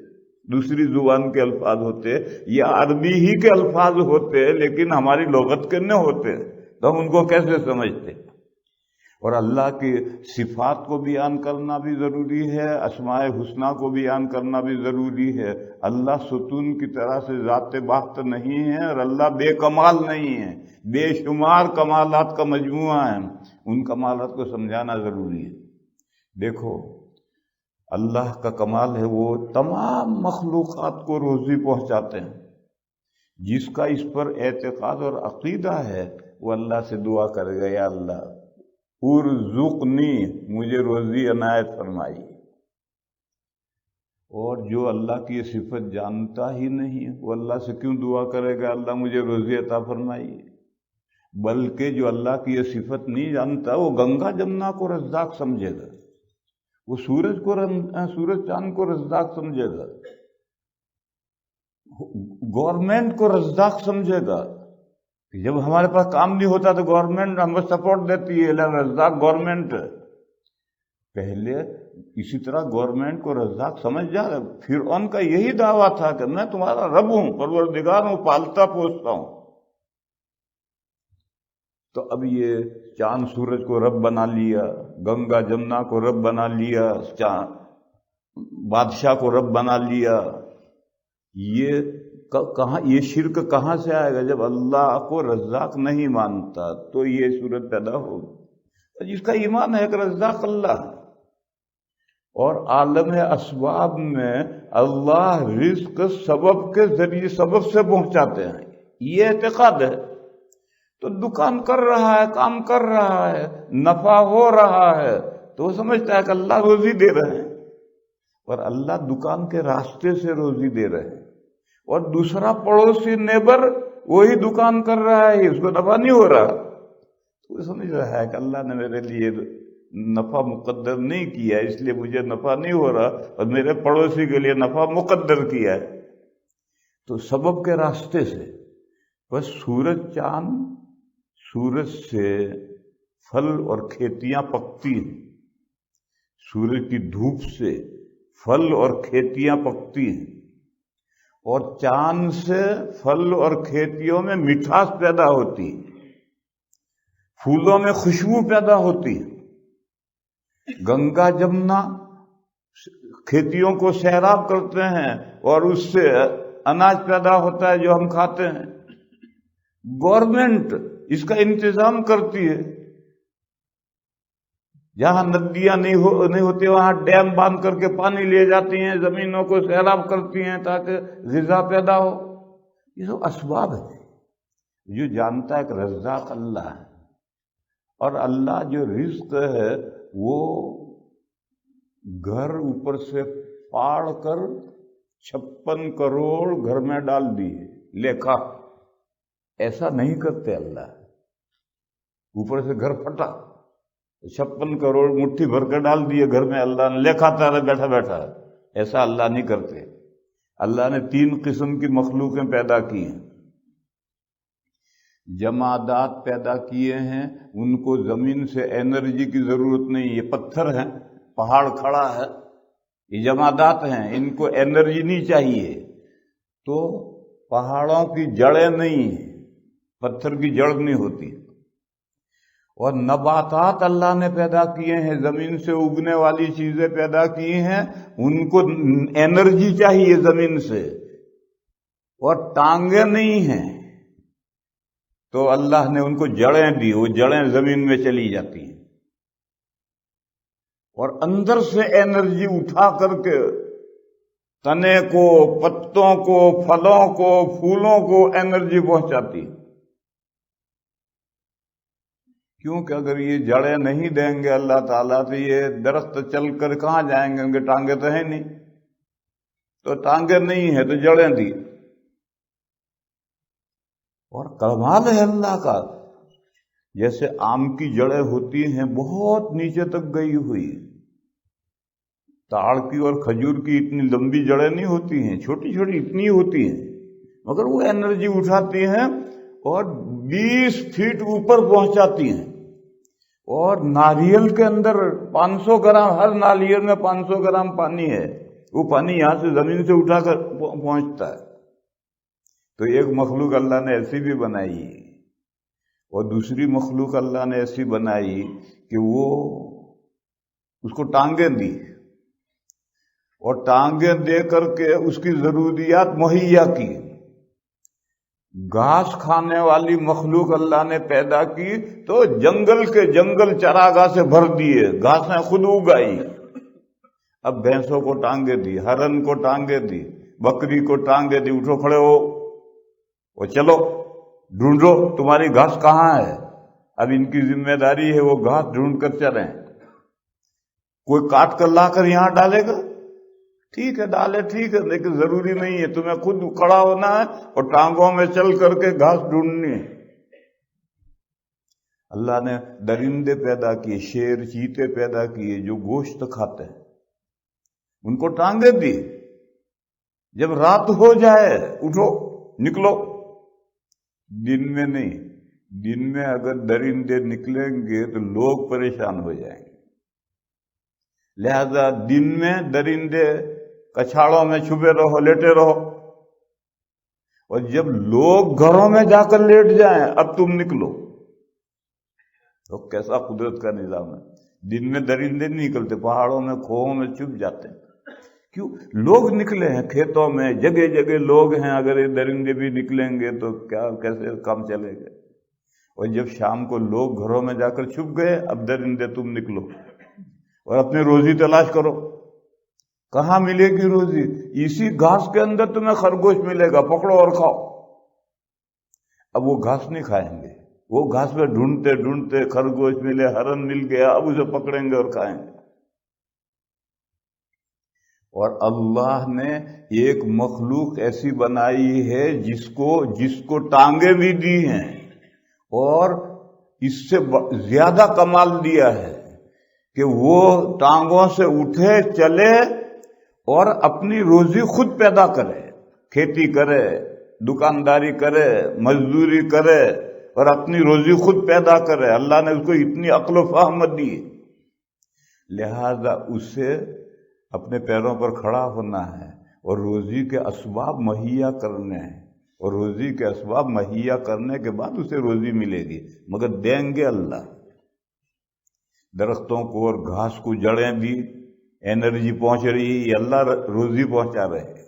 دوسری زبان کے الفاظ ہوتے یا عربی ہی کے الفاظ ہوتے لیکن ہماری لغت کے نہ ہوتے تو ہم ان کو کیسے سمجھتے؟ اور اللہ کی صفات کو بیان کرنا بھی ضروری ہے، اسماء حسنہ کو بیان کرنا بھی ضروری ہے۔ اللہ ستون کی طرح سے ذات بحت نہیں ہے، اور اللہ بے کمال نہیں ہے، بے شمار کمالات کا مجموعہ ہے، ان کمالات کو سمجھانا ضروری ہے۔ دیکھو اللہ کا کمال ہے، وہ تمام مخلوقات کو روزی پہنچاتے ہیں۔ جس کا اس پر اعتقاد اور عقیدہ ہے وہ اللہ سے دعا کرے گا، یا اللہ ارزقنی، مجھے روزی عنایت فرمائی۔ اور جو اللہ کی یہ صفت جانتا ہی نہیں وہ اللہ سے کیوں دعا کرے گا اللہ مجھے روزی عطا فرمائی؟ بلکہ جو اللہ کی یہ صفت نہیں جانتا وہ گنگا جمنا کو رزاق سمجھے گا، وہ سورج چاند کو رزاق سمجھے گا، گورنمنٹ کو رزاق سمجھے گا۔ جب ہمارے پاس کام نہیں ہوتا تو گورنمنٹ ہمیں سپورٹ دیتی ہے، رزاق گورنمنٹ۔ پہلے اسی طرح گورنمنٹ کو رزاق سمجھ جا رہا۔ فرعون کا یہی دعویٰ تھا کہ میں تمہارا رب ہوں، پروردگار ہوں، پالتا پوستا ہوں۔ تو اب یہ چاند سورج کو رب بنا لیا، گنگا جمنا کو رب بنا لیا، بادشاہ کو رب بنا لیا۔ یہ شرک کہاں سے آئے گا؟ جب اللہ کو رزاق نہیں مانتا تو یہ صورت پیدا ہوگی۔ جس کا ایمان ہے کہ رزاق اللہ ہے، اور عالم اسباب میں اللہ رزق سبب کے ذریعے سبب سے پہنچاتے ہیں، یہ اعتقاد ہے۔ تو دکان کر رہا ہے، کام کر رہا ہے، نفع ہو رہا ہے، تو وہ سمجھتا ہے کہ اللہ روزی دے رہے ہیں، اور اللہ دکان کے راستے سے روزی دے رہے ہیں۔ اور دوسرا پڑوسی نیبر وہی دکان کر رہا ہے، اس کو نفع نہیں ہو رہا، تو وہ سمجھ رہا ہے کہ اللہ نے میرے لیے نفع مقدر نہیں کیا، اس لیے مجھے نفع نہیں ہو رہا، اور میرے پڑوسی کے لیے نفع مقدر کیا ہے۔ تو سبب کے راستے سے بس سورج چاند، سورج سے پھل اور کھیتیاں پکتی ہیں، سورج کی دھوپ سے پھل اور کھیتیاں پکتی ہیں، اور چاند سے پھل اور کھیتیوں میں مٹھاس پیدا ہوتی ہے، پھولوں میں خوشبو پیدا ہوتی ہے۔ گنگا جمنا کھیتیوں کو سیراب کرتے ہیں اور اس سے اناج پیدا ہوتا ہے جو ہم کھاتے ہیں۔ گورنمنٹ اس کا انتظام کرتی ہے، جہاں ندیاں نہیں ہوتی وہاں ڈیم باندھ کر کے پانی لے جاتی ہیں، زمینوں کو سیراب کرتی ہیں تاکہ غذا پیدا ہو۔ یہ سب اسباب ہے۔ جو جانتا ہے کہ رزاق اللہ ہے، اور اللہ جو رزق ہے وہ گھر اوپر سے پاڑ کر 56 کروڑ گھر میں ڈال دیے لیکھا، ایسا نہیں کرتے اللہ۔ اوپر سے گھر پھٹا، 56 کروڑ مٹھی بھر کر ڈال دیے گھر میں، اللہ نے لے کھاتا رہا بیٹھا بیٹھا، ایسا اللہ نہیں کرتے۔ اللہ نے 3 قسم کی مخلوقیں پیدا کی ہیں۔ جمادات پیدا کیے ہیں، ان کو زمین سے انرجی کی ضرورت نہیں، یہ پتھر ہیں، پہاڑ کھڑا ہے، یہ جمادات ہیں، ان کو انرجی نہیں چاہیے، تو پہاڑوں کی جڑیں نہیں ہیں، پتھر کی جڑ نہیں ہوتی۔ اور نباتات اللہ نے پیدا کیے ہیں، زمین سے اگنے والی چیزیں پیدا کی ہیں، ان کو انرجی چاہیے زمین سے، اور ٹانگیں نہیں ہیں، تو اللہ نے ان کو جڑیں دی، وہ جڑیں زمین میں چلی جاتی ہیں، اور اندر سے انرجی اٹھا کر کے تنے کو، پتوں کو، پھلوں کو، پھولوں کو انرجی پہنچاتی۔ کیونکہ اگر یہ جڑیں نہیں دیں گے اللہ تعالیٰ تو یہ درخت چل کر کہاں جائیں گے؟ ان کے ٹانگیں تو ہیں نہیں، تو ٹانگیں نہیں ہیں تو جڑیں دی۔ اور کمال ہے اللہ کا، جیسے آم کی جڑیں ہوتی ہیں بہت نیچے تک گئی ہوئی، تاڑ کی اور کھجور کی اتنی لمبی جڑیں نہیں ہوتی ہیں، چھوٹی چھوٹی اتنی ہوتی ہیں، مگر وہ انرجی اٹھاتی ہیں اور 20 فٹ اوپر پہنچاتی ہیں۔ اور ناریل کے اندر 500 گرام، ہر ناریل میں 500 گرام پانی ہے، وہ پانی یہاں سے زمین سے اٹھا کر پہنچتا ہے۔ تو ایک مخلوق اللہ نے ایسی بھی بنائی ہے، اور دوسری مخلوق اللہ نے ایسی بنائی کہ وہ اس کو ٹانگیں دی، اور ٹانگیں دے کر کے اس کی ضروریات مہیا کی۔ گھاس کھانے والی مخلوق اللہ نے پیدا کی تو جنگل کے جنگل چراگاہ سے بھر دیے، گھاسیں خود اگائی۔ اب بھینسوں کو ٹانگیں دی، ہرن کو ٹانگیں دی، بکری کو ٹانگیں دی، اٹھو کھڑے ہو اور چلو ڈھونڈو تمہاری گھاس کہاں ہے۔ اب ان کی ذمہ داری ہے وہ گھاس ڈھونڈ کر چلیں۔ کوئی کاٹ کر لا کر یہاں ڈالے گا، ٹھیک ہے ڈالے، ٹھیک ہے، لیکن ضروری نہیں ہے، تمہیں خود کھڑا ہونا ہے اور ٹانگوں میں چل کر کے گھاس ڈھونڈنی ہے۔ اللہ نے درندے پیدا کیے، شیر چیتے پیدا کیے جو گوشت کھاتے ہیں، ان کو ٹانگیں دی۔ جب رات ہو جائے اٹھو نکلو، دن میں نہیں، دن میں اگر درندے نکلیں گے تو لوگ پریشان ہو جائیں گے، لہذا دن میں درندے کچھاڑوں میں چھپے رہو، لیٹے رہو، اور جب لوگ گھروں میں جا کر لیٹ جائیں اب تم نکلو۔ تو کیسا قدرت کا نظام ہے۔ دن میں درندے نہیں نکلتے، پہاڑوں میں کھوہوں میں چھپ جاتے ہیں، کیوں؟ لوگ نکلے ہیں، کھیتوں میں جگہ جگہ لوگ ہیں، اگر یہ درندے بھی نکلیں گے تو کیسے کام چلے گا۔ اور جب شام کو لوگ گھروں میں جا کر چھپ گئے اب درندے تم نکلو اور اپنی روزی تلاش کرو۔ کہاں ملے گی روزی؟ اسی گھاس کے اندر تمہیں خرگوش ملے گا، پکڑو اور کھاؤ۔ اب وہ گھاس نہیں کھائیں گے، وہ گھاس میں ڈھونڈتے ڈھونڈتے خرگوش ملے، ہرن مل گیا، اب اسے پکڑیں گے اور کھائیں گے۔ اور اللہ نے ایک مخلوق ایسی بنائی ہے جس کو ٹانگیں بھی دی ہیں، اور اس سے زیادہ کمال دیا ہے کہ وہ ٹانگوں سے اٹھے چلے اور اپنی روزی خود پیدا کرے، کھیتی کرے، دکانداری کرے، مزدوری کرے اور اپنی روزی خود پیدا کرے۔ اللہ نے اس کو اتنی عقل و فہم دی، لہذا اسے اپنے پیروں پر کھڑا ہونا ہے اور روزی کے اسباب مہیا کرنے ہیں، اور روزی کے اسباب مہیا کرنے کے بعد اسے روزی ملے گی، مگر دیں گے اللہ۔ درختوں کو اور گھاس کو جڑیں دی، انرجی پہنچ رہی ہے، یہ اللہ روزی پہنچا رہے ہیں۔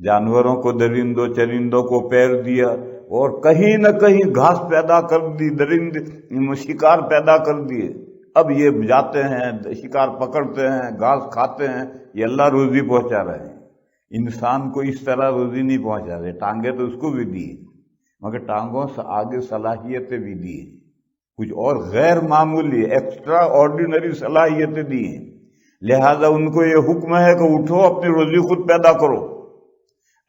جانوروں کو، درندوں چرندوں کو پیر دیا اور کہیں نہ کہیں گھاس پیدا کر دی، درند شکار پیدا کر دیے، اب یہ جاتے ہیں شکار پکڑتے ہیں، گھاس کھاتے ہیں، یہ اللہ روزی پہنچا رہے ہیں۔ انسان کو اس طرح روزی نہیں پہنچا رہے، ٹانگیں تو اس کو بھی دی مگر ٹانگوں سے آگے صلاحیتیں بھی دی، کچھ اور غیر معمولی ایکسٹرا آرڈینری صلاحیتیں دی ہیں، لہذا ان کو یہ حکم ہے کہ اٹھو اپنی روزی خود پیدا کرو۔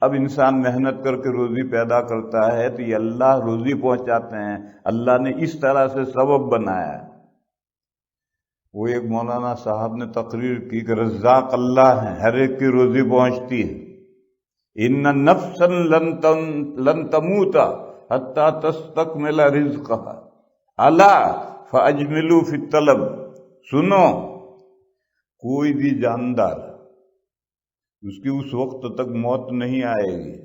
اب انسان محنت کر کے روزی پیدا کرتا ہے تو یہ اللہ روزی پہنچاتے ہیں، اللہ نے اس طرح سے سبب بنایا ہے۔ وہ ایک مولانا صاحب نے تقریر کی کہ رزاق اللہ ہیں، ہر ایک کی روزی پہنچتی ہے۔ ان نفسا لن تموت حتی تستکمل رزقها الا فاجملوا فی الطلب۔ سنو، کوئی بھی جاندار اس کی اس وقت تک موت نہیں آئے گی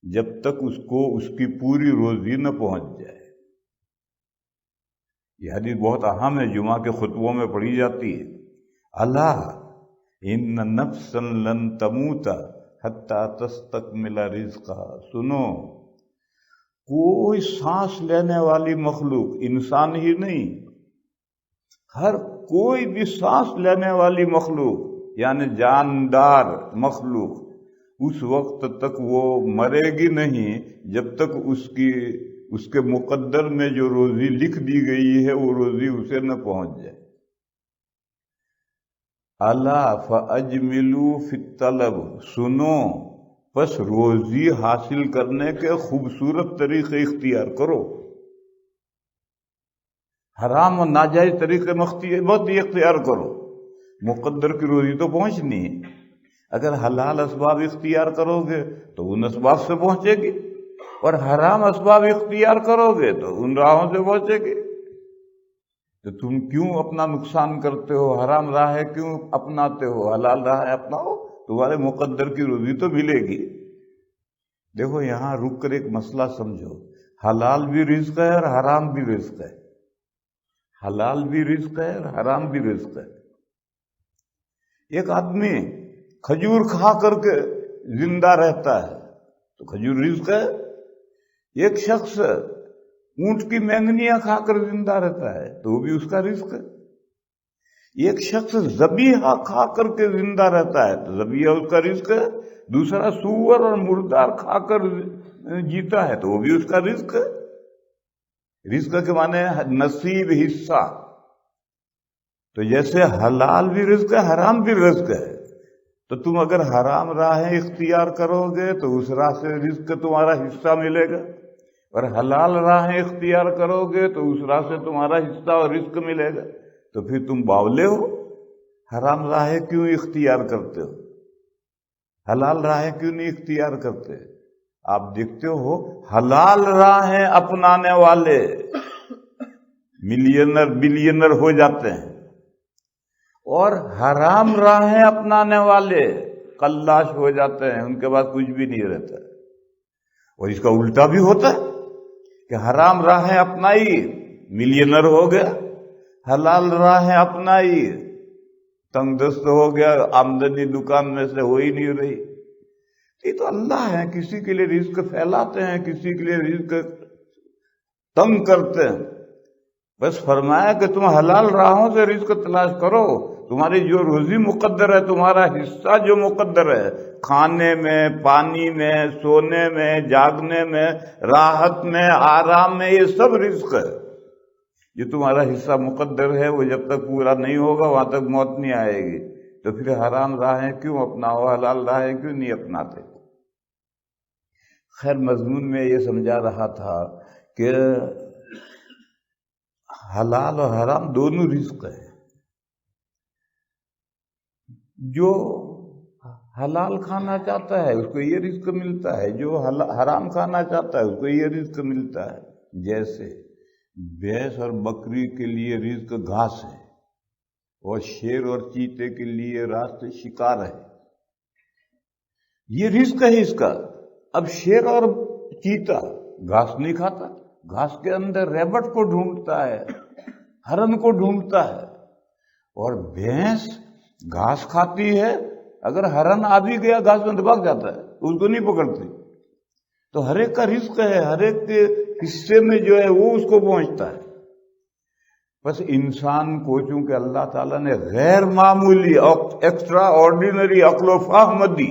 جب تک اس کو اس کی پوری روزی نہ پہنچ جائے۔ یہ حدیث بہت اہم ہے، جمعہ کے خطبوں میں پڑھی جاتی ہے۔ الا ان نفسا لن تموت حتی تستکمل رزقها۔ سنو، کوئی سانس لینے والی مخلوق، انسان ہی نہیں، ہر کوئی بھی سانس لینے والی مخلوق یعنی جاندار مخلوق اس وقت تک وہ مرے گی نہیں جب تک اس کے مقدر میں جو روزی لکھ دی گئی ہے وہ روزی اسے نہ پہنچ جائے۔ الا فاجملوا فی الطلب۔ سنو، پس روزی حاصل کرنے کے خوبصورت طریقے اختیار کرو، حرام و ناجائز طریقے مت اختیار کرو، مقدر کی روزی تو پہنچنی ہے۔ اگر حلال اسباب اختیار کرو گے تو ان اسباب سے پہنچے گی، اور حرام اسباب اختیار کرو گے تو ان راہوں سے پہنچے گی۔ تو تم کیوں اپنا نقصان کرتے ہو؟ حرام راہیں کیوں اپناتے ہو؟ حلال راہیں اپناؤ، تمہارے مقدر کی روزی تو ملے گی۔ دیکھو یہاں رک کر ایک مسئلہ سمجھو، حلال بھی رزق ہے اور حرام بھی رزق ہے، حلال بھی رزق ہے اور حرام بھی رزق ہے۔ ایک آدمی کھجور کھا کر کے زندہ رہتا ہے تو کھجور رزق ہے۔ ایک شخص اونٹ کی مینگنیاں کھا کر زندہ رہتا ہے تو وہ بھی اس کا رزق ہے۔ ایک شخص ذبیحہ کھا کر کے زندہ رہتا ہے تو ذبیحہ اس کا رزق ہے۔ دوسرا سور اور مردار کھا کر جیتا ہے تو وہ بھی اس کا رزق ہے۔ رزق کے معنی نصیب، حصہ۔ تو جیسے حلال بھی رزق ہے، حرام بھی رزق ہے، تو تم اگر حرام راہیں اختیار کرو گے تو اس راہ سے رزق تمہارا حصہ ملے گا، اور حلال راہیں اختیار کرو گے تو اس راہ سے تمہارا حصہ اور رزق ملے گا۔ تو پھر تم باولے ہو، حرام راہیں کیوں اختیار کرتے ہو؟ حلال راہیں کیوں نہیں اختیار کرتے؟ آپ دیکھتے ہو حلال راہیں اپنانے والے ملینر بلینر ہو جاتے ہیں، اور حرام راہیں اپنانے والے قلاش ہو جاتے ہیں، ان کے بعد کچھ بھی نہیں رہتا۔ اور اس کا الٹا بھی ہوتا ہے کہ حرام راہیں اپنائی ملینر ہو گیا، حلال راہیں اپنائی تنگ دست ہو گیا، آمدنی دکان میں سے ہو ہی نہیں رہی۔ یہ تو اللہ ہے، کسی کے لیے رزق پھیلاتے ہیں، کسی کے لیے رزق تنگ کرتے ہیں۔ بس فرمایا کہ تم حلال راہوں سے رزق تلاش کرو، تمہاری جو روزی مقدر ہے، تمہارا حصہ جو مقدر ہے، کھانے میں، پانی میں، سونے میں، جاگنے میں، راحت میں، آرام میں، یہ سب رزق ہے۔ جو تمہارا حصہ مقدر ہے وہ جب تک پورا نہیں ہوگا وہاں تک موت نہیں آئے گی۔ تو پھر حرام راہیں کیوں اپناؤ، حلال راہیں کیوں نہیں اپناتے؟ خیر، مضمون میں یہ سمجھا رہا تھا کہ حلال اور حرام دونوں رزق ہے۔ جو حلال کھانا چاہتا ہے اس کو یہ رزق ملتا ہے، جو حرام کھانا چاہتا ہے اس کو یہ رزق ملتا ہے۔ جیسے بھینس اور بکری کے لیے رزق گھاس ہے، اور شیر اور چیتے کے لیے راست شکار ہے، یہ رزق ہے اس کا۔ اب شیر اور چیتا گھاس نہیں کھاتا، گھاس کے اندر ریبٹ کو ڈھونڈتا ہے، ہرن کو ڈھونڈتا ہے، اور بھینس گھاس کھاتی ہے، اگر ہرن آ بھی گیا گھاس میں تو بھاگ جاتا ہے، اس کو نہیں پکڑتی۔ تو ہر ایک کا رزق ہے، ہر ایک کے حصے میں جو ہے وہ اس کو پہنچتا ہے۔ بس انسان کو چونکہ اللہ تعالیٰ نے غیر معمولی ایکسٹرا آرڈینری عقل و فہم دی،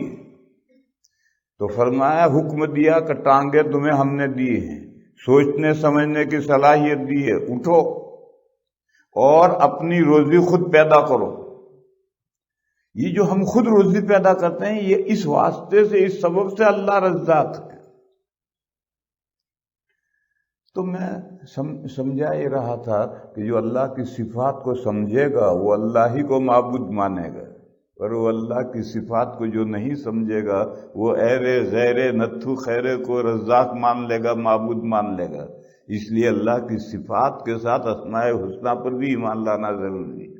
تو فرمایا، حکم دیا کہ ٹانگیں تمہیں ہم نے دی ہیں، سوچنے سمجھنے کی صلاحیت دی ہے، اٹھو اور اپنی روزی خود پیدا کرو۔ یہ جو ہم خود روزی پیدا کرتے ہیں یہ اس واسطے سے، اس سبب سے اللہ رزاق ہے۔ تو میں سمجھا یہ رہا تھا کہ جو اللہ کی صفات کو سمجھے گا وہ اللہ ہی کو معبود مانے گا، اور وہ اللہ کی صفات کو جو نہیں سمجھے گا وہ ایرے غیرے نتھو خیرے کو رزاق مان لے گا، معبود مان لے گا۔ اس لیے اللہ کی صفات کے ساتھ اسماء الحسنی پر بھی ایمان لانا ضروری ہے۔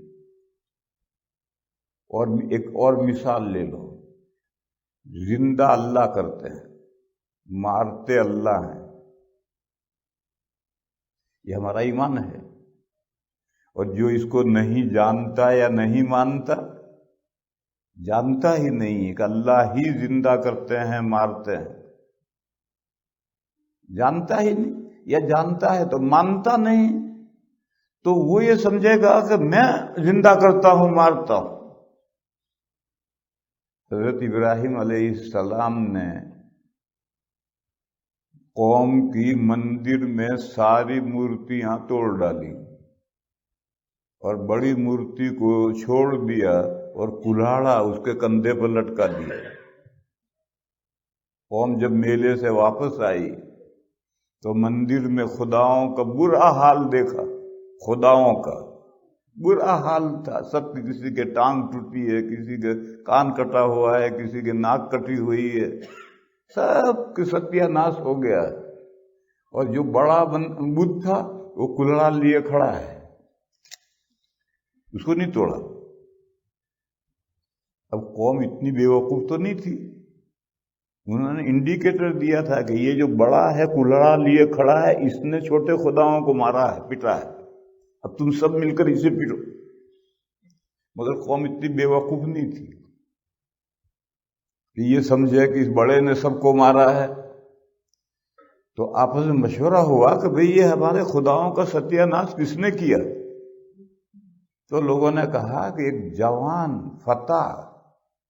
اور ایک اور مثال لے لو، زندہ اللہ کرتے ہیں، مارتے اللہ ہیں، یہ ہمارا ایمان ہے۔ اور جو اس کو نہیں جانتا یا نہیں مانتا، جانتا ہی نہیں ہے کہ اللہ ہی زندہ کرتے ہیں، مارتے ہیں، جانتا ہی نہیں، یا جانتا ہے تو مانتا نہیں، تو وہ یہ سمجھے گا کہ میں زندہ کرتا ہوں، مارتا ہوں۔ حضرت ابراہیم علیہ السلام نے قوم کی مندر میں ساری مورتیاں توڑ ڈالی اور بڑی مورتی کو چھوڑ دیا اور کلاڑا اس کے کندھے پر لٹکا دیا۔ قوم جب میلے سے واپس آئی تو مندر میں خداؤں کا برا حال دیکھا، خداؤں کا برا حال تھا، سب کی، کسی کے ٹانگ ٹوٹی ہے، کسی کے کان کٹا ہوا ہے، کسی کے ناک کٹی ہوئی ہے، سب کی ستیہ ناش ہو گیا ہے۔ اور جو بڑا بت تھا وہ کلڑا لیے کھڑا ہے، اس کو نہیں توڑا۔ اب قوم اتنی بے وقوف تو نہیں تھی، انہوں نے انڈیکیٹر دیا تھا کہ یہ جو بڑا ہے کلڑا لیے کھڑا ہے، اس نے چھوٹے خداؤں کو مارا ہے، پٹا ہے، اب تم سب مل کر اسے پیٹو۔ مگر قوم اتنی بے وقوف نہیں تھی کہ یہ سمجھے کہ اس بڑے نے سب کو مارا ہے، تو آپس میں مشورہ ہوا کہ بھئی یہ ہمارے خداؤں کا ستیہ ناش کس نے کیا؟ تو لوگوں نے کہا کہ ایک جوان فتح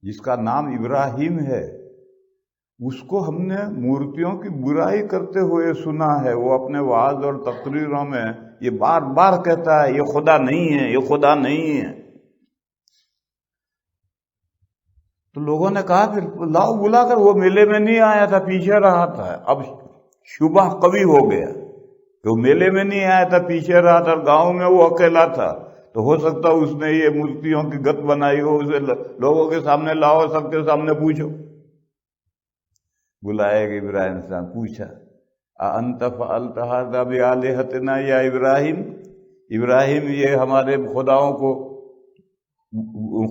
جس کا نام ابراہیم ہے، اس کو ہم نے مورتیوں کی برائی کرتے ہوئے سنا ہے، وہ اپنے وعظ اور تقریروں میں یہ بار بار کہتا ہے یہ خدا نہیں ہے، یہ خدا نہیں ہے۔ تو لوگوں نے کہا پھر لاؤ بلا کر، وہ میلے میں نہیں آیا تھا، پیچھے رہا تھا۔ اب شبہ قوی ہو گیا کہ وہ میلے میں نہیں آیا تھا، پیچھے رہا تھا، گاؤں میں وہ اکیلا تھا، تو ہو سکتا اس نے یہ مورتیوں کی گت بنائی ہو، اسے لوگوں کے سامنے لاؤ، سب کے سامنے پوچھو۔ بلائے کہ ابراہیم السلام پوچھا، اَأَنْتَ فَعَلْتَ هَذَا بِآلِهَتِنَا یا ابراہیم، ابراہیم یہ ہمارے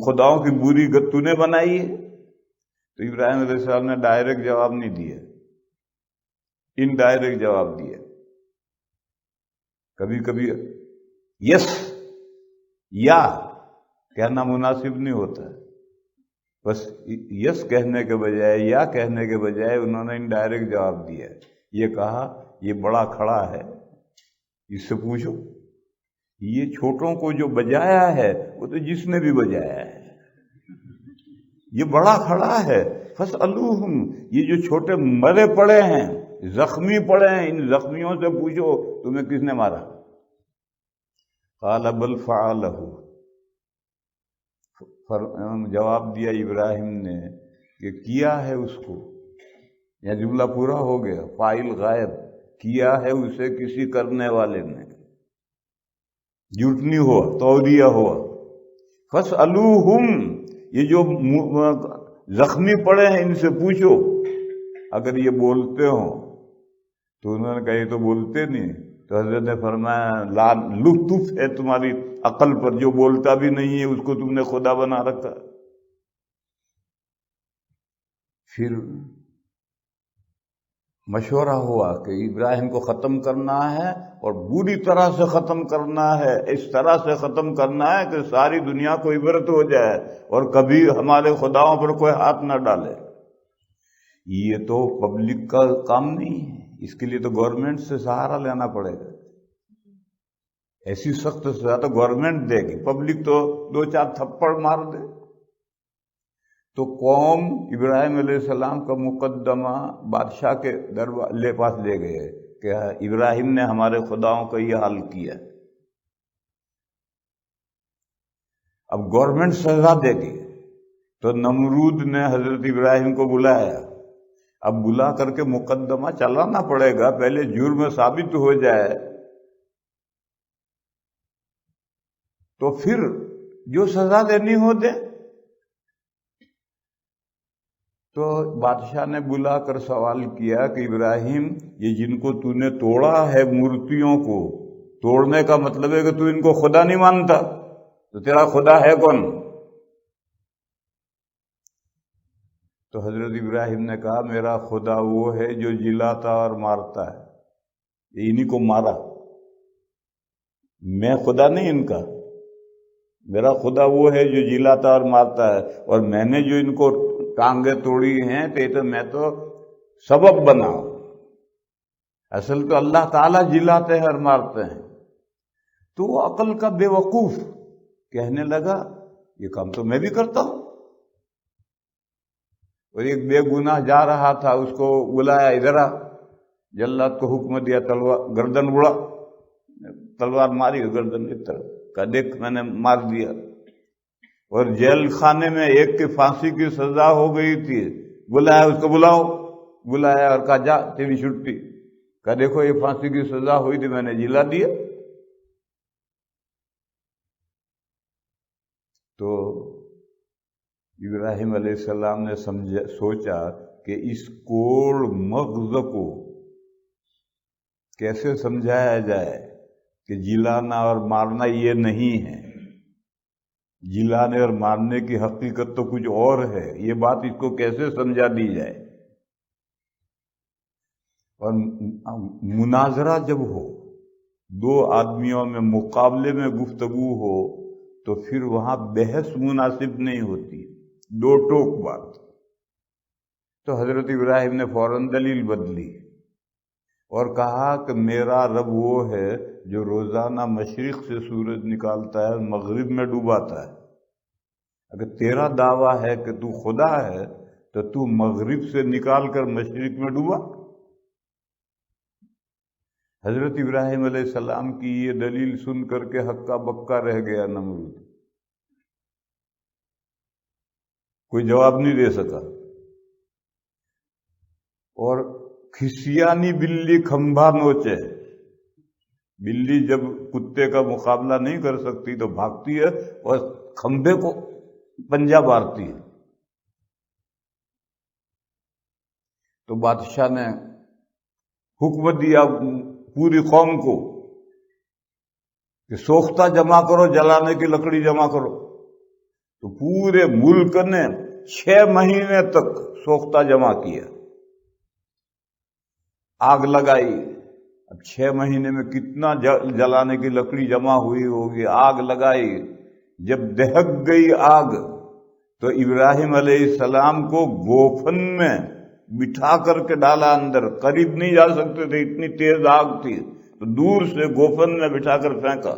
خداؤں کی بری گت تو نے بنائی ہے؟ تو ابراہیم علیہ السلام نے ڈائریکٹ جواب نہیں دیا، انڈائریکٹ جواب دیا۔ کبھی کبھی یس یا کہنا مناسب نہیں ہوتا، بس یس کہنے کے بجائے یا کہنے کے بجائے انہوں نے انڈائریکٹ جواب دیا۔ یہ کہا یہ بڑا کھڑا ہے، اس سے پوچھو، یہ چھوٹوں کو جو بجایا ہے وہ تو جس نے بھی بجایا ہے، یہ بڑا کھڑا ہے، فاسألوہم، یہ جو چھوٹے مرے پڑے ہیں، زخمی پڑے ہیں، ان زخمیوں سے پوچھو تمہیں کس نے مارا؟ قال بل فعلہ، جواب دیا ابراہیم نے کہ کیا ہے اس کو، یا جملہ پورا ہو گیا، فاعل غائب، کیا ہے اسے کسی کرنے والے نے، جھوٹ نہیں ہوا، توریہ ہوا۔ فاسألوہم، یہ جو زخمی پڑے ہیں ان سے پوچھو، اگر یہ بولتے ہوں تو انہوں نے کہا یہ تو بولتے نہیں، تو حضرت نے فرمایا لا لطف ہے تمہاری عقل پر، جو بولتا بھی نہیں ہے اس کو تم نے خدا بنا رکھا۔ پھر مشورہ ہوا کہ ابراہیم کو ختم کرنا ہے اور بری طرح سے ختم کرنا ہے، اس طرح سے ختم کرنا ہے کہ ساری دنیا کو عبرت ہو جائے اور کبھی ہمارے خداؤں پر کوئی ہاتھ نہ ڈالے۔ یہ تو پبلک کا کام نہیں ہے، اس کے لیے تو گورنمنٹ سے سہارا لینا پڑے گا، ایسی سخت سزا تو گورنمنٹ دے گی، پبلک تو دو چار تھپڑ مار دے۔ تو قوم ابراہیم علیہ السلام کا مقدمہ بادشاہ کے پاس لے گئے کہ ابراہیم نے ہمارے خداؤں کا یہ حال کیا۔ اب گورنمنٹ سزا دے گی، تو نمرود نے حضرت ابراہیم کو بلایا، اب بلا کر کے مقدمہ چلانا پڑے گا، پہلے جرم ثابت ہو جائے تو پھر جو سزا دینی ہو دے۔ تو بادشاہ نے بلا کر سوال کیا کہ ابراہیم، یہ جن کو تو نے توڑا ہے مورتیوں کو، توڑنے کا مطلب ہے کہ تو ان کو خدا نہیں مانتا، تو تیرا خدا ہے کون؟ تو حضرت ابراہیم نے کہا میرا خدا وہ ہے جو جلاتا اور مارتا ہے، انہی کو مارا، میں خدا نہیں ان کا، میرا خدا وہ ہے جو جلاتا اور مارتا ہے، اور میں نے جو ان کو ٹانگیں توڑی ہیں تو میں تو سبب بنا، اصل تو اللہ تعالیٰ جلاتے ہیں اور مارتے ہیں۔ تو وہ عقل کا بے وقوف کہنے لگا یہ کام تو میں بھی کرتا ہوں، اور ایک بے گناہ جا رہا تھا، اس کو بلایا، ادھر آ، جلاد کو حکم دیا تلوار گردن اڑا، تلوار ماری گردن ایک طرف کا، دیکھ میں نے مار دیا۔ اور جیل خانے میں ایک کی پھانسی کی سزا ہو گئی تھی، بلایا، اس کو بلاؤ، بلایا اور کہا جا تیری چھٹی، کہا دیکھو یہ پھانسی کی سزا ہوئی تھی میں نے جلا دیا۔ تو ابراہیم علیہ السلام نے سوچا کہ اس کوڑ مغز کو کیسے سمجھایا جائے کہ جلانا اور مارنا یہ نہیں ہے، جلانے اور مارنے کی حقیقت تو کچھ اور ہے، یہ بات اس کو کیسے سمجھا دی جائے۔ اور مناظرہ جب ہو، دو آدمیوں میں مقابلے میں گفتگو ہو، تو پھر وہاں بحث مناسب نہیں ہوتی، دو ٹوک بات۔ تو حضرت ابراہیم نے فوراً دلیل بدلی اور کہا کہ میرا رب وہ ہے جو روزانہ مشرق سے سورج نکالتا ہے، مغرب میں ڈوباتا ہے۔ اگر تیرا دعویٰ ہے کہ تو خدا ہے تو تو مغرب سے نکال کر مشرق میں ڈوبا۔ حضرت ابراہیم علیہ السلام کی یہ دلیل سن کر کے ہکا بکا رہ گیا نمرود، کوئی جواب نہیں دے سکا۔ اور کھسیانی بلی کھمبا نوچے، بلی جب کتے کا مقابلہ نہیں کر سکتی تو بھاگتی ہے اور کھمبے کو پنجہ مارتی ہے۔ تو بادشاہ نے حکم دیا پوری قوم کو کہ سوختہ جمع کرو، جلانے کی لکڑی جمع کرو۔ تو پورے ملک نے 6 مہینے تک سوختہ جمع کیا، آگ لگائی۔ اب 6 مہینے میں کتنا جلانے کی لکڑی جمع ہوئی ہوگی، آگ لگائی۔ جب دہک گئی آگ تو ابراہیم علیہ السلام کو گوفن میں بٹھا کر کے ڈالا اندر، قریب نہیں جا سکتے تھے، اتنی تیز آگ تھی، تو دور سے گوفن میں بٹھا کر پھینکا۔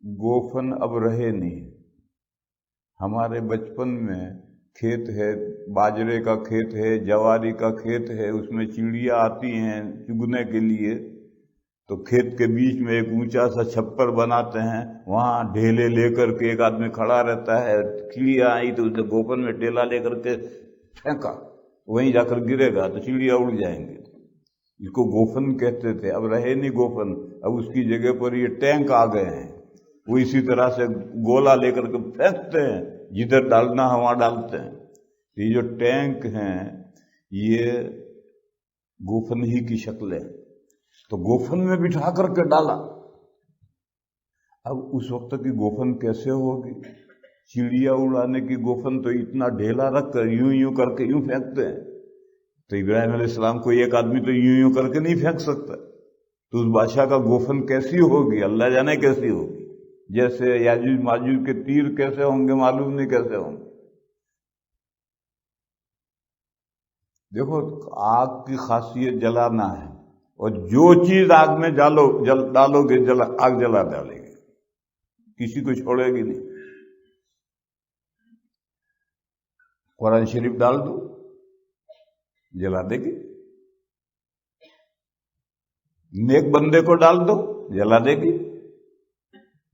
گوفن اب رہے نہیں۔ ہمارے بچپن میں کھیت ہے، باجرے کا کھیت ہے، جواری کا کھیت ہے، اس میں چڑیاں آتی ہیں چگنے کے لیے، تو کھیت کے بیچ میں ایک اونچا سا چھپر بناتے ہیں، وہاں ڈھیلے لے کر کے ایک آدمی کھڑا رہتا ہے، چڑیا آئی تو اسے گوفن میں ڈھیلا لے کر کے پھینکا، وہیں جا کر گرے گا تو چڑیا اڑ جائیں گے۔ اس کو گوفن کہتے تھے، اب رہے نہیں گوفن، اب اس کی جگہ پر یہ ٹینک آ گئے ہیں، وہ اسی طرح سے گولا لے کر کے پھینکتے ہیں، جدھر ڈالنا ہے وہاں ڈالتے ہیں۔ یہ جو ٹینک ہیں یہ گوفن ہی کی شکل ہے، تو گوفن میں بٹھا کر کے ڈالا۔ اب اس وقت کی گوفن کیسے ہوگی؟ چڑیا اڑانے کی گوفن تو اتنا ڈھیلا رکھ کر یوں یوں کر کے یوں پھینکتے ہیں، تو ابراہیم علیہ السلام کو ایک آدمی تو یوں یوں کر کے نہیں پھینک سکتا، تو اس بادشاہ کا گوفن کیسی ہوگی، اللہ جانے کیسی ہوگی۔ جیسے یاجوج ماجوج کے تیر کیسے ہوں گے معلوم نہیں کیسے ہوں گے۔ دیکھو آگ کی خاصیت جلانا ہے، اور جو چیز آگ میں ڈالو گے آگ جلا ڈالے گی، کسی کو چھوڑے گی نہیں۔ قرآن شریف ڈال دو جلا دے گی، نیک بندے کو ڈال دو جلا دے گی،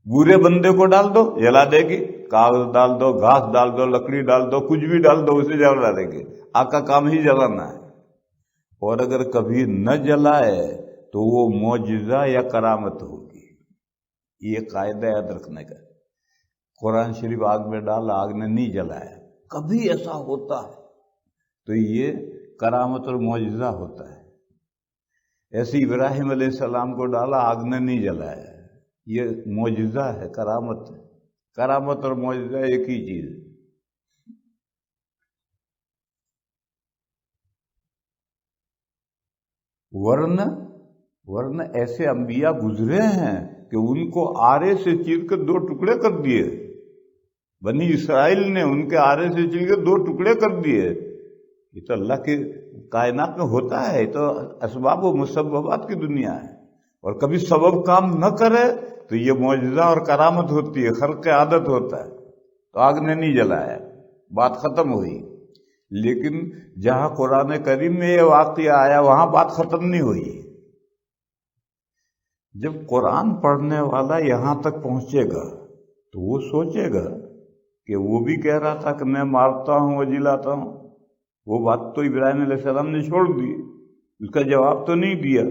برے بندے کو ڈال دو جلا دے گی، کاغذ ڈال دو، گھاس ڈال دو، لکڑی ڈال دو، کچھ بھی ڈال دو اسے جلا دے گی۔ آگ کا کام ہی جلانا ہے، اور اگر کبھی نہ جلائے تو وہ معجزہ یا کرامت ہوگی۔ یہ قاعدہ یاد رکھنے کا۔ قرآن شریف آگ میں ڈالا، آگ نے نہیں جلایا، کبھی ایسا ہوتا ہے تو یہ کرامت اور معجزہ ہوتا ہے۔ ایسے ابراہیم علیہ السلام کو ڈالا، آگ نے نہیں جلایا، یہ معجزہ ہے، کرامت ہے۔ کرامت اور معجزہ ایک ہی چیز ہے۔ ورنہ ایسے انبیاء گزرے ہیں کہ ان کو آرے سے چیر کر 2 ٹکڑے کر دیے، بنی اسرائیل نے ان کے آرے سے چیر کر 2 ٹکڑے کر دیے۔ یہ تو اللہ کی کائنات میں ہوتا ہے، یہ تو اسباب و مسببات کی دنیا ہے، اور کبھی سبب کام نہ کرے تو یہ معجزہ اور کرامت ہوتی ہے، خرق عادت ہوتا ہے۔ تو آگ نے نہیں جلایا، بات ختم ہوئی۔ لیکن جہاں قرآن کریم میں یہ واقعہ آیا وہاں بات ختم نہیں ہوئی۔ جب قرآن پڑھنے والا یہاں تک پہنچے گا تو وہ سوچے گا کہ وہ بھی کہہ رہا تھا کہ میں مارتا ہوں اور جلاتا ہوں، وہ بات تو ابراہیم علیہ السلام نے چھوڑ دی، اس کا جواب تو نہیں دیا۔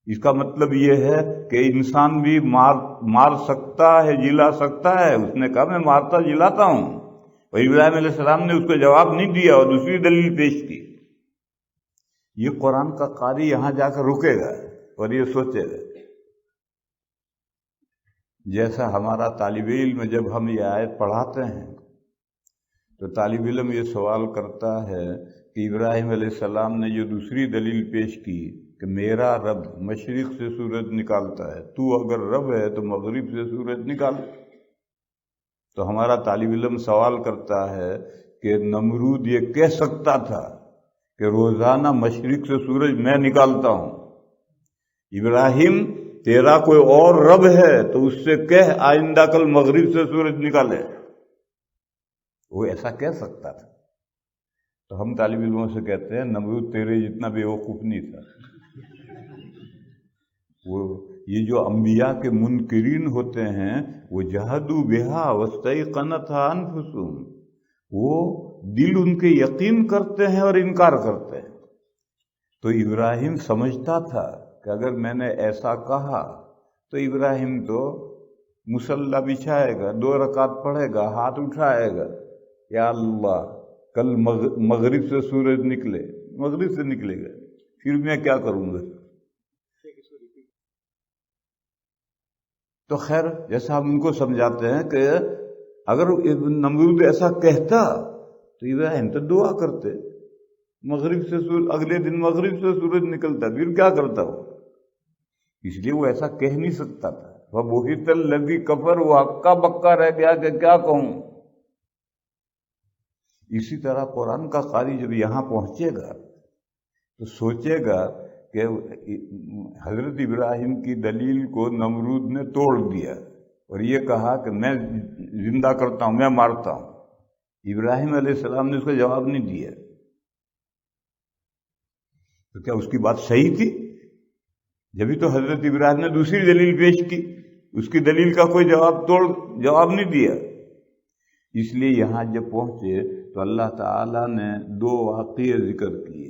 اس کا مطلب یہ ہے کہ انسان بھی مار سکتا ہے، جلا سکتا ہے۔ اس نے کہا میں مارتا جلاتا ہوں، اور ابراہیم علیہ السلام نے اس کو جواب نہیں دیا اور دوسری دلیل پیش کی۔ یہ قرآن کا قاری یہاں جا کر رکے گا اور یہ سوچے گا۔ جیسا ہمارا طالب علم جب ہم یہ آیت پڑھاتے ہیں تو طالب علم یہ سوال کرتا ہے کہ ابراہیم علیہ السلام نے جو دوسری دلیل پیش کی کہ میرا رب مشرق سے سورج نکالتا ہے، تو اگر رب ہے تو مغرب سے سورج نکال۔ تو ہمارا طالب علم سوال کرتا ہے کہ نمرود یہ کہہ سکتا تھا کہ روزانہ مشرق سے سورج میں نکالتا ہوں؟ ابراہیم تیرا کوئی اور رب ہے تو اس سے کہہ آئندہ کل مغرب سے سورج نکالے، وہ ایسا کہہ سکتا تھا۔ تو ہم طالب علموں سے کہتے ہیں نمرود تیرے جتنا بیوقوف نہیں تھا۔ وہ یہ جو انبیاء کے منکرین ہوتے ہیں وہ جہدوا بہا واستیقنتھا انفسہم، وہ دل ان کے یقین کرتے ہیں اور انکار کرتے ہیں۔ تو ابراہیم سمجھتا تھا کہ اگر میں نے ایسا کہا تو ابراہیم تو مصلی بچھائے گا، 2 رکعت پڑھے گا، ہاتھ اٹھائے گا، یا اللہ کل مغرب سے سورج نکلے، مغرب سے نکلے گا، پھر میں کیا کروں گا؟ تو خیر جیسا ہم ان کو سمجھاتے ہیں کہ اگر نمرود ایسا کہتا تو ابراہیم تو دعا کرتے، مغرب سے اگلے دن مغرب سے سورج نکلتا، پھر کیا کرتا وہ؟ اس لیے وہ ایسا کہہ نہیں سکتا تھا۔ وَبُہِتَ الَّذِي كَفَرَ، وہ ہکا بکا رہ گیا کہ کیا کہوں۔ اسی طرح قرآن کا قاری جب یہاں پہنچے گا تو سوچے گا کہ حضرت ابراہیم کی دلیل کو نمرود نے توڑ دیا اور یہ کہا کہ میں زندہ کرتا ہوں، میں مارتا ہوں۔ ابراہیم علیہ السلام نے اس کا جواب نہیں دیا، تو کیا اس کی بات صحیح تھی؟ جبھی تو حضرت ابراہیم نے دوسری دلیل پیش کی، اس کی دلیل کا کوئی جواب نہیں دیا۔ اس لیے یہاں جب پہنچے تو اللہ تعالیٰ نے 2 واقعے ذکر کیے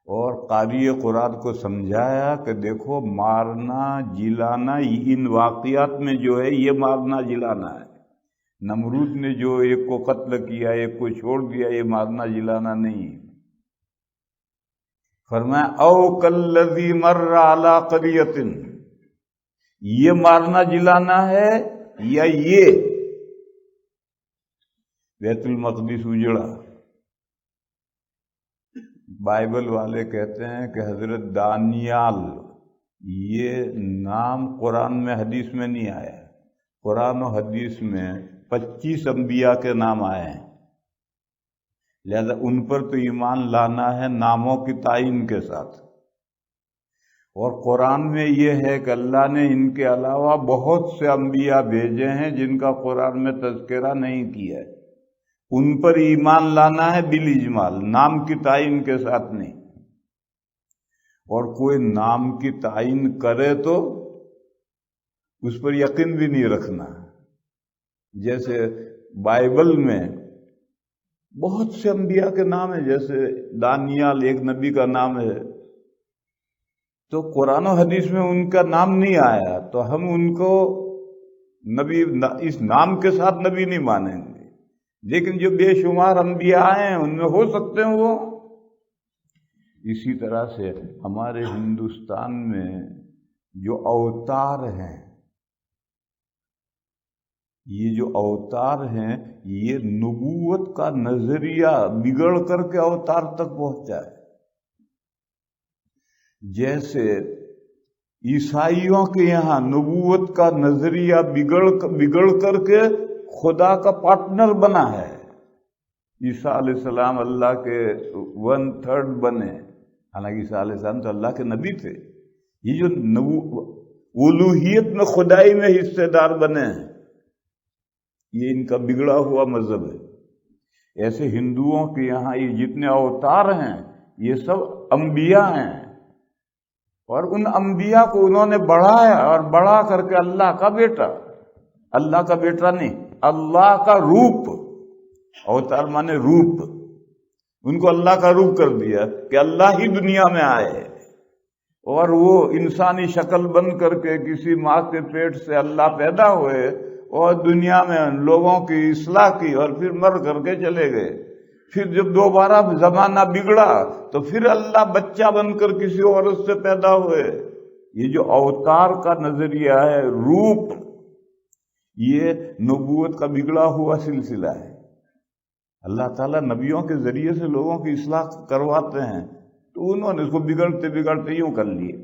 اور قاری قرآن کو سمجھایا کہ دیکھو مارنا جلانا ان واقعات میں جو ہے یہ مارنا جلانا ہے۔ نمرود نے جو ایک کو قتل کیا، ایک کو چھوڑ دیا، یہ مارنا جلانا نہیں ہے۔ فرمایا او کالذی مر علی قریۃ، یہ مارنا جلانا ہے یا یہ بیت المقدس اجڑا؟ بائبل والے کہتے ہیں کہ حضرت دانیال، یہ نام قرآن میں حدیث میں نہیں آیا، قرآن و حدیث میں 25 انبیاء کے نام آئے ہیں، لہذا ان پر تو ایمان لانا ہے ناموں کی تعین کے ساتھ۔ اور قرآن میں یہ ہے کہ اللہ نے ان کے علاوہ بہت سے انبیاء بھیجے ہیں جن کا قرآن میں تذکرہ نہیں کیا ہے، ان پر ایمان لانا ہے بالاجمال، نام کی تعین کے ساتھ نہیں۔ اور کوئی نام کی تعین کرے تو اس پر یقین بھی نہیں رکھنا۔ جیسے بائبل میں بہت سے انبیاء کے نام ہیں، جیسے دانیال ایک نبی کا نام ہے، تو قرآن و حدیث میں ان کا نام نہیں آیا تو ہم ان کو نبی اس نام کے ساتھ نبی نہیں مانیں گے۔ لیکن جو بے شمار انبیاء ہیں ان میں ہو سکتے ہیں وہ۔ اسی طرح سے ہمارے ہندوستان میں جو اوتار ہیں، یہ جو اوتار ہیں یہ نبوت کا نظریہ بگڑ کر کے اوتار تک پہنچا ہے۔ جیسے عیسائیوں کے یہاں نبوت کا نظریہ بگڑ کر کے خدا کا پارٹنر بنا ہے۔ عیسیٰ علیہ السلام اللہ کے 1/3 بنے، حالانکہ عیسیٰ علیہ السلام تو اللہ کے نبی تھے۔ یہ جو الوہیت میں خدائی میں حصے دار بنے ہیں، یہ ان کا بگڑا ہوا مذہب ہے۔ ایسے ہندوؤں کے یہاں یہ جتنے اوتار ہیں یہ سب انبیاء ہیں، اور ان انبیاء کو انہوں نے بڑھایا اور بڑھا کر کے اللہ کا بیٹا، اللہ کا بیٹا نہیں، اللہ کا روپ، اوتار مانے روپ، ان کو اللہ کا روپ کر دیا کہ اللہ ہی دنیا میں آئے اور وہ انسانی شکل بن کر کے کسی ماں کے پیٹ سے اللہ پیدا ہوئے اور دنیا میں لوگوں کی اصلاح کی اور پھر مر کر کے چلے گئے۔ پھر جب دوبارہ زمانہ بگڑا تو پھر اللہ بچہ بن کر کسی عورت سے پیدا ہوئے۔ یہ جو اوتار کا نظریہ ہے، روپ، یہ نبوت کا بگڑا ہوا سلسلہ ہے۔ اللہ تعالیٰ نبیوں کے ذریعے سے لوگوں کی اصلاح کرواتے ہیں، تو انہوں نے اس کو بگڑتے بگڑتے یوں کر لیے،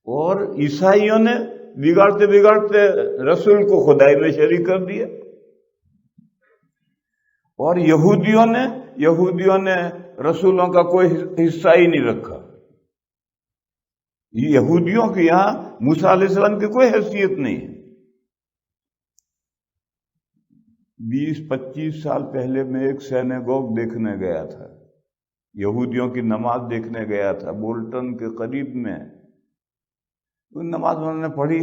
اور عیسائیوں نے بگڑتے بگڑتے رسول کو خدائی میں شریک کر دیا، اور یہودیوں نے رسولوں کا کوئی حصہ ہی نہیں رکھا۔ یہودیوں کے یہاں موسیٰ علیہ السلام کی کوئی حیثیت نہیں ہے۔ 20-25 سال پہلے میں ایک سینیگوگ دیکھنے گیا تھا، یہودیوں کی نماز دیکھنے گیا تھا بولٹن کے قریب میں۔ نماز انہوں نے پڑھی،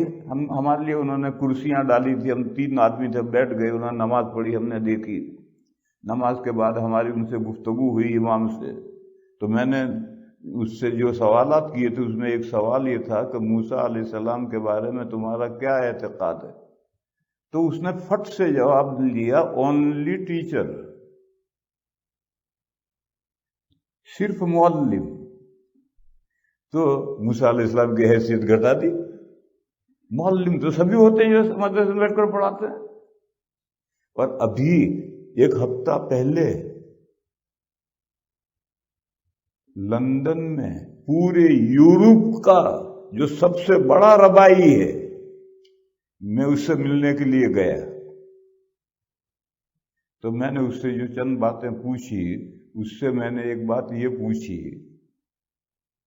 ہمارے لیے انہوں نے کرسیاں ڈالی تھی، ہم 3 آدمی تھے، بیٹھ گئے، انہوں نے نماز پڑھی، ہم نے دیکھی۔ نماز کے بعد ہماری ان سے گفتگو ہوئی امام سے، تو میں نے اس سے جو سوالات کیے تھے اس میں ایک سوال یہ تھا کہ موسیٰ علیہ السلام کے بارے میں تمہارا کیا اعتقاد ہے؟ تو اس نے فٹ سے جواب دیا، اونلی ٹیچر، صرف معلم۔ تو موسیٰ علیہ السلام کی حیثیت گھٹا دی، معلم تو سبھی ہوتے ہیں جو مدرسے میں بیٹھ کر پڑھاتے ہیں۔ اور ابھی 1 ہفتہ پہلے لندن میں پورے یورپ کا جو سب سے بڑا ربائی ہے، میں اس سے ملنے کے لیے گیا، تو میں نے اس سے جو چند باتیں پوچھی، اس سے میں نے ایک بات یہ پوچھی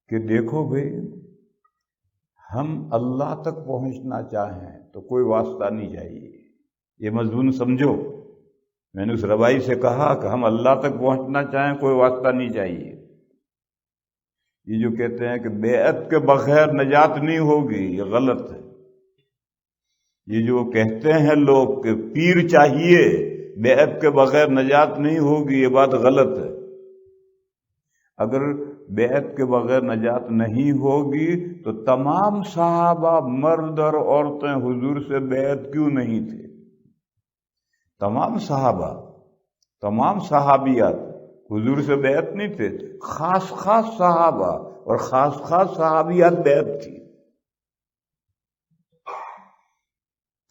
کہ دیکھو بھئی، ہم اللہ تک پہنچنا چاہیں تو کوئی واسطہ نہیں چاہیے، یہ مضمون سمجھو۔ میں نے اس ربائی سے کہا کہ ہم اللہ تک پہنچنا چاہیں کوئی واسطہ نہیں چاہیے۔ یہ جو کہتے ہیں کہ بیعت کے بغیر نجات نہیں ہوگی، یہ غلط ہے۔ یہ جو کہتے ہیں لوگ کہ پیر چاہیے، بیعت کے بغیر نجات نہیں ہوگی، یہ بات غلط ہے۔ اگر بیعت کے بغیر نجات نہیں ہوگی تو تمام صحابہ مرد اور عورتیں حضور سے بیعت کیوں نہیں تھے؟ تمام صحابہ، تمام صحابیات حضور سے بیعت نہیں تھے، خاص صحابہ اور خاص صحابیات بیعت تھی۔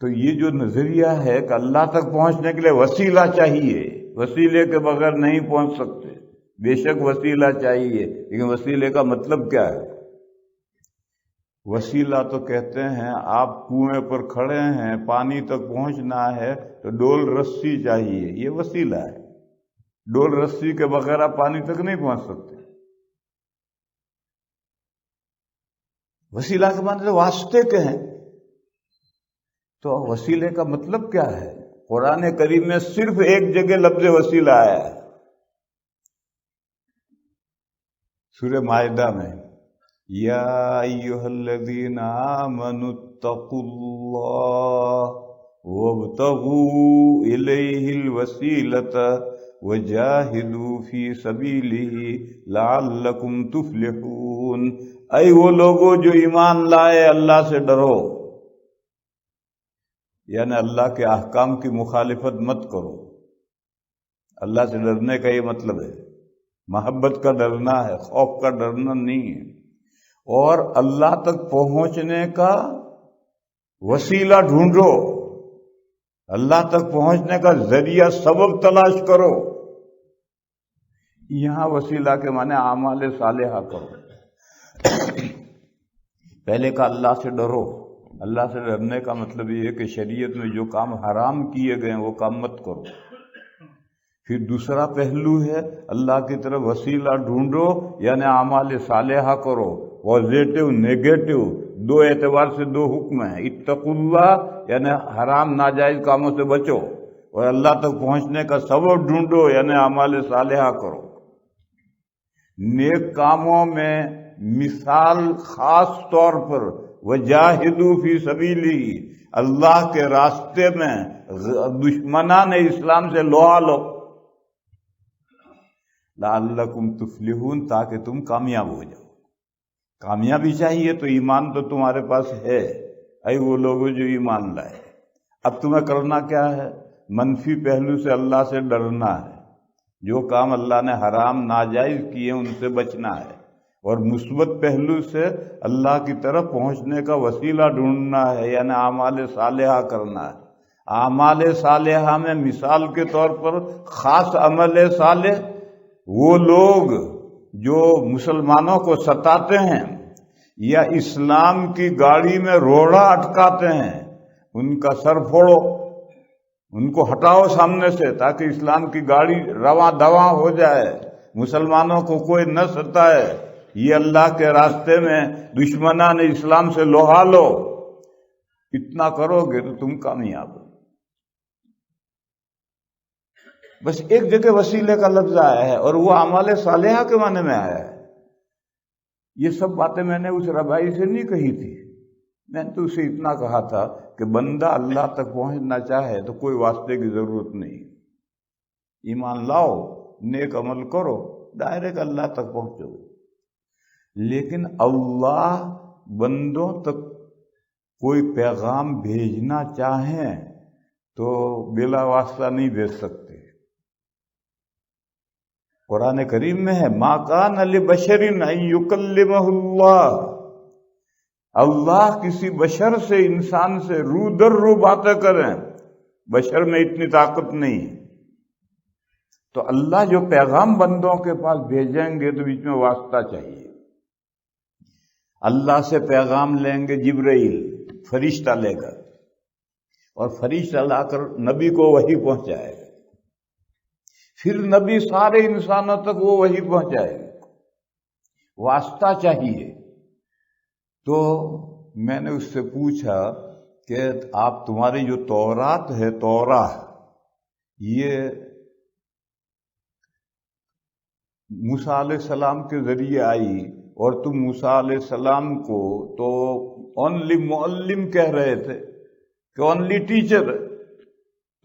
تو یہ جو نظریہ ہے کہ اللہ تک پہنچنے کے لیے وسیلہ چاہیے، وسیلے کے بغیر نہیں پہنچ سکتے، بے شک وسیلہ چاہیے، لیکن وسیلے کا مطلب کیا ہے؟ وسیلہ تو کہتے ہیں آپ کنویں پر کھڑے ہیں، پانی تک پہنچنا ہے تو ڈول رسی چاہیے، یہ وسیلہ ہے۔ ڈول رسی کے بغیر آپ پانی تک نہیں پہنچ سکتے۔ وسیلہ کے معنی واسطے کے ہیں، تو وسیلے کا مطلب کیا ہے؟ قرآن کریم میں صرف ایک جگہ لفظ وسیلہ آیا ہے، سورہ مائدہ میں، یا ایھا الذین آمنوا اتقوا اللہ وابتغوا الیہ الوسیلۃ وجاہدوا فی سبیلہ لعلکم تفلحون۔ اے وہ لوگوں جو ایمان لائے، اللہ سے ڈرو، یعنی اللہ کے احکام کی مخالفت مت کرو۔ اللہ سے ڈرنے کا یہ مطلب ہے، محبت کا ڈرنا ہے، خوف کا ڈرنا نہیں ہے۔ اور اللہ تک پہنچنے کا وسیلہ ڈھونڈو، اللہ تک پہنچنے کا ذریعہ سبب تلاش کرو۔ یہاں وسیلہ کے معنی اعمال صالحہ کرو۔ پہلے کا اللہ سے ڈرو۔ اللہ سے ڈرنے کا مطلب یہ ہے کہ شریعت میں جو کام حرام کیے گئے ہیں وہ کام مت کرو۔ پھر دوسرا پہلو ہے اللہ کی طرف وسیلہ ڈھونڈو، یعنی اعمال صالحہ کرو۔ پازیٹو نیگیٹو دو اعتبار سے 2 حکم ہیں، اتقوا اللہ یعنی حرام ناجائز کاموں سے بچو، اور اللہ تک پہنچنے کا سبب ڈھونڈو یعنی اعمال صالحہ کرو۔ نیک کاموں میں مثال خاص طور پر وجاہدوا فی سبیلہ، اللہ کے راستے میں دشمنان اسلام سے لوا لو، لعلکم تفلحون، تاکہ تم کامیاب ہو جاؤ۔ کامیابی چاہیے تو ایمان تو تمہارے پاس ہے، اے وہ لوگ جو ایمان لائے۔ اب تمہیں کرنا کیا ہے؟ منفی پہلو سے اللہ سے ڈرنا ہے، جو کام اللہ نے حرام ناجائز کیے ان سے بچنا ہے، اور مثبت پہلو سے اللہ کی طرف پہنچنے کا وسیلہ ڈھونڈنا ہے، یعنی اعمال صالحہ کرنا ہے۔ اعمال صالحہ میں مثال کے طور پر خاص عمل صالح وہ لوگ جو مسلمانوں کو ستاتے ہیں یا اسلام کی گاڑی میں روڑا اٹکاتے ہیں، ان کا سر پھوڑو، ان کو ہٹاؤ سامنے سے تاکہ اسلام کی گاڑی رواں دواں ہو جائے، مسلمانوں کو کوئی نہ ستائے۔ یہ اللہ کے راستے میں دشمنان اسلام سے لوہا لو، اتنا کرو گے تو تم کامیاب ہو۔ بس ایک جگہ وسیلے کا لفظ آیا ہے اور وہ اعمال صالحہ کے معنی میں آیا ہے۔ یہ سب باتیں میں نے اس ربائی سے نہیں کہی تھی، میں نے تو اسے اتنا کہا تھا کہ بندہ اللہ تک پہنچنا چاہے تو کوئی واسطے کی ضرورت نہیں، ایمان لاؤ، نیک عمل کرو، ڈائریکٹ اللہ تک پہنچو۔ لیکن اللہ بندوں تک کوئی پیغام بھیجنا چاہیں تو بلا واسطہ نہیں بھیج سکتے۔ قرآن کریم میں ہے ما کان لبشر ان یکلمہ اللہ، اللہ کسی بشر سے، انسان سے رو در رو باتیں کریں، بشر میں اتنی طاقت نہیں ہے۔ تو اللہ جو پیغام بندوں کے پاس بھیجیں گے تو بیچ میں واسطہ چاہیے۔ اللہ سے پیغام لیں گے جبرائیل، فرشتہ لے کر، اور فرشتہ لا کر نبی کو وحی پہنچائے گا، پھر نبی سارے انسانوں تک وہ وحی پہنچائے گا، واسطہ چاہیے۔ تو میں نے اس سے پوچھا کہ آپ تمہاری جو تورات ہے، توراہ، یہ موسیٰ علیہ السلام کے ذریعے آئی اور تم موسیٰ علیہ السلام کو تو اونلی معلم کہہ رہے تھے کہ اونلی ٹیچر،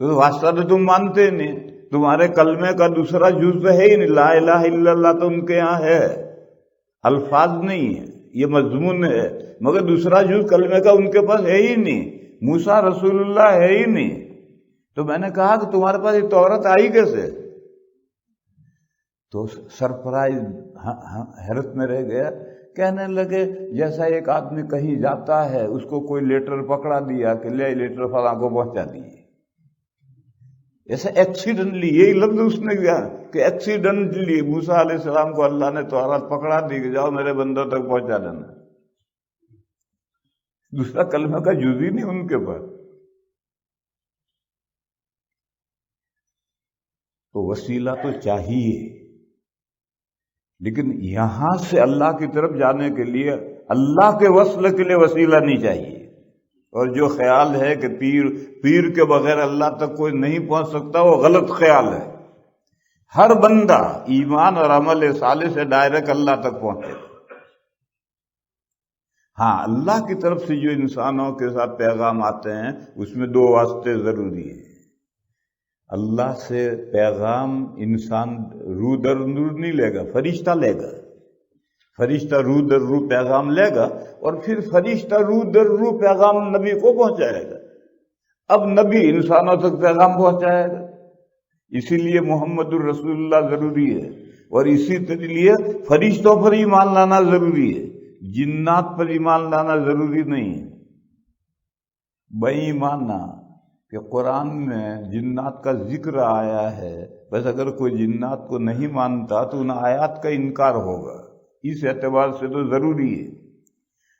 تو واسطہ تو تم مانتے نہیں، تمہارے کلمے کا دوسرا جز تو ہے ہی نہیں، لا الہ الا اللہ تو ان کے یہاں ہے، الفاظ نہیں ہے، یہ مضمون ہے، مگر دوسرا جز کلمے کا ان کے پاس ہے ہی نہیں، موسیٰ رسول اللہ ہے ہی نہیں۔ تو میں نے کہا کہ تمہارے پاس یہ تورات آئی کیسے؟ تو سرپرائز حیرت میں رہ گیا، کہنے لگے جیسا ایک آدمی کہیں جاتا ہے، اس کو کوئی لیٹر پکڑا دیا کہ لے لیٹر فلاں کو پہنچا دیے، ایسا ایکسیڈنٹلی، یہی لفظ اس نے کیا کہ ایکسیڈنٹلی موسیٰ علیہ السلام کو اللہ نے تورات پکڑا دی کہ جاؤ میرے بندوں تک پہنچا دینا، دوسرا کلمہ کا جز ہی نہیں ان کے پاس۔ تو وسیلہ تو چاہیے، لیکن یہاں سے اللہ کی طرف جانے کے لیے اللہ کے وصل کے لیے وسیلہ نہیں چاہیے۔ اور جو خیال ہے کہ پیر کے بغیر اللہ تک کوئی نہیں پہنچ سکتا، وہ غلط خیال ہے۔ ہر بندہ ایمان اور عمل صالح سے ڈائریکٹ اللہ تک پہنچے۔ ہاں، اللہ کی طرف سے جو انسانوں کے ساتھ پیغام آتے ہیں اس میں دو واسطے ضروری ہیں۔ اللہ سے پیغام انسان رو در رو نہیں لے گا، فرشتہ لے گا، فرشتہ رو در رو پیغام لے گا، اور پھر فرشتہ رو در رو پیغام نبی کو پہنچائے گا۔ اب نبی انسانوں تک پیغام پہنچائے گا، اسی لیے محمد الرسول اللہ ضروری ہے، اور اسی لیے فرشتوں پر ایمان لانا ضروری ہے، جنات پر ایمان لانا ضروری نہیں ہے۔ بے ایمانہ کہ قرآن میں جنات کا ذکر آیا ہے، بس اگر کوئی جنات کو نہیں مانتا تو ان آیات کا انکار ہوگا، اس اعتبار سے تو ضروری ہے،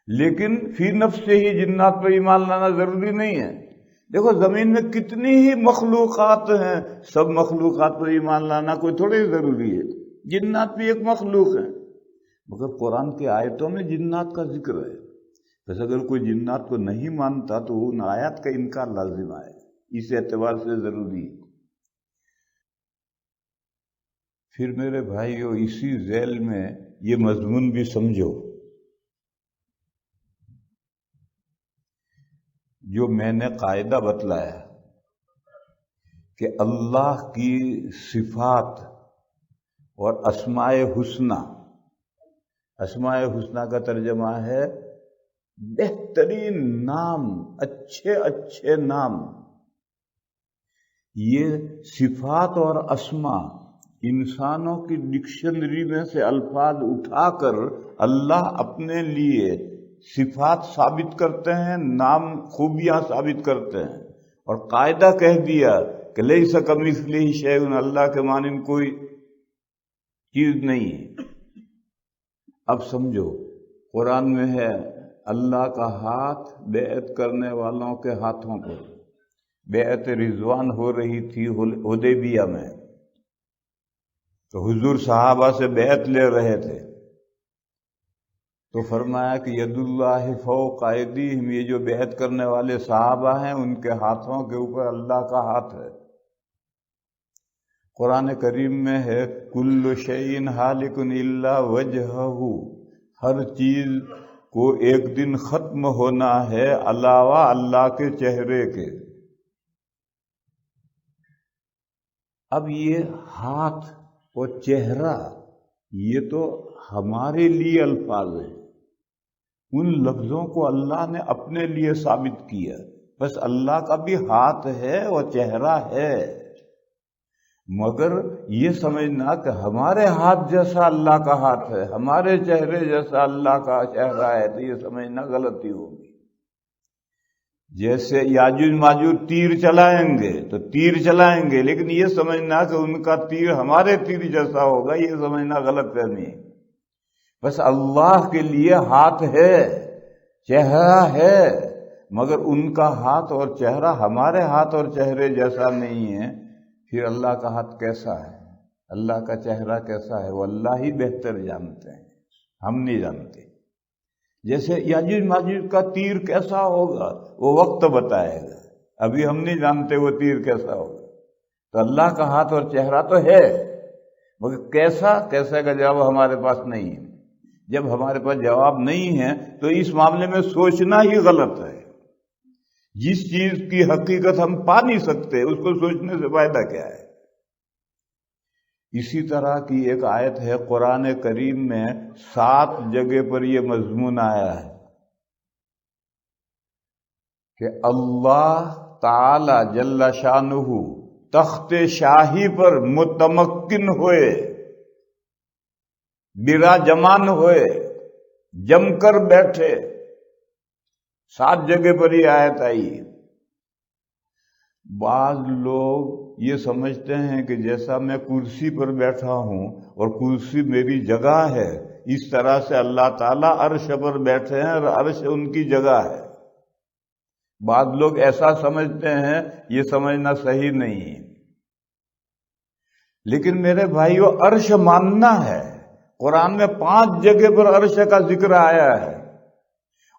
لیکن فی نفس سے ہی جنات پر ایمان لانا ضروری نہیں ہے۔ دیکھو زمین میں کتنی ہی مخلوقات ہیں، سب مخلوقات پر ایمان لانا کوئی تھوڑی ضروری ہے، جنات بھی ایک مخلوق ہے، مگر قرآن کی آیتوں میں جنات کا ذکر ہے، بس اگر کوئی جنات کو نہیں مانتا تو ان آیات کا انکار لازم آئے، اس اعتبار سے ضروری ہے۔ پھر میرے بھائیو، اسی ذیل میں یہ مضمون بھی سمجھو، جو میں نے قاعدہ بتلایا کہ اللہ کی صفات اور اسماء حسنہ، اسماء حسنہ کا ترجمہ ہے بہترین نام، اچھے اچھے نام۔ یہ صفات اور اسماء انسانوں کی ڈکشنری میں سے الفاظ اٹھا کر اللہ اپنے لیے صفات ثابت کرتے ہیں، نام خوبیاں ثابت کرتے ہیں، اور قاعدہ کہہ دیا کہ لیس کمثلہ شیء، اللہ کے مانند کوئی چیز نہیں ہے۔ اب سمجھو، قرآن میں ہے اللہ کا ہاتھ بیعت کرنے والوں کے ہاتھوں پر۔ بیعت رضوان ہو رہی تھی حدیبیہ میں، تو حضور صحابہ سے بیعت لے رہے تھے، تو فرمایا کہ ید اللہ فوق ایدیہم، یہ جو بیعت کرنے والے صحابہ ہیں ان کے ہاتھوں کے اوپر اللہ کا ہاتھ ہے۔ قرآن کریم میں ہے کل شیء ہالک الا وجہہ، ہر چیز کو ایک دن ختم ہونا ہے علاوہ اللہ کے چہرے کے۔ اب یہ ہاتھ اور چہرہ یہ تو ہمارے لیے الفاظ ہیں، ان لفظوں کو اللہ نے اپنے لیے ثابت کیا۔ بس اللہ کا بھی ہاتھ ہے اور چہرہ ہے، مگر یہ سمجھنا کہ ہمارے ہاتھ جیسا اللہ کا ہاتھ ہے، ہمارے چہرے جیسا اللہ کا چہرہ ہے، تو یہ سمجھنا غلطی ہوگی۔ جیسے یاجوج ماجوج تیر چلائیں گے تو تیر چلائیں گے، لیکن یہ سمجھنا کہ ان کا تیر ہمارے تیر جیسا ہوگا، یہ سمجھنا غلط فہمی ہے۔ بس اللہ کے لیے ہاتھ ہے، چہرہ ہے، مگر ان کا ہاتھ اور چہرہ ہمارے ہاتھ اور چہرے جیسا نہیں ہے۔ پھر اللہ کا ہاتھ کیسا ہے، اللہ کا چہرہ کیسا ہے، وہ اللہ ہی بہتر جانتے ہیں، ہم نہیں جانتے۔ جیسے یاجوج ماجوج کا تیر کیسا ہوگا وہ وقت بتائے گا، ابھی ہم نہیں جانتے وہ تیر کیسا ہوگا۔ تو اللہ کا ہاتھ اور چہرہ تو ہے، مگر کیسے کا جواب ہمارے پاس نہیں ہے۔ جب ہمارے پاس جواب نہیں ہے تو اس معاملے میں سوچنا ہی غلط ہے۔ جس چیز کی حقیقت ہم پا نہیں سکتے اس کو سوچنے سے فائدہ کیا ہے؟ اسی طرح کی ایک آیت ہے قرآن کریم میں، 7 جگہ پر یہ مضمون آیا ہے کہ اللہ تعالی جل شانہ تخت شاہی پر متمکن ہوئے، براجمان ہوئے، جم کر بیٹھے۔ 7 جگہ پر یہ آیت آئی۔ بعض لوگ یہ سمجھتے ہیں کہ جیسا میں کرسی پر بیٹھا ہوں اور کرسی میری جگہ ہے، اس طرح سے اللہ تعالیٰ عرش پر بیٹھے ہیں اور عرش ان کی جگہ ہے۔ بعض لوگ ایسا سمجھتے ہیں، یہ سمجھنا صحیح نہیں ہے۔ لیکن میرے بھائیو، عرش ماننا ہے۔ قرآن میں 5 جگہ پر عرش کا ذکر آیا ہے،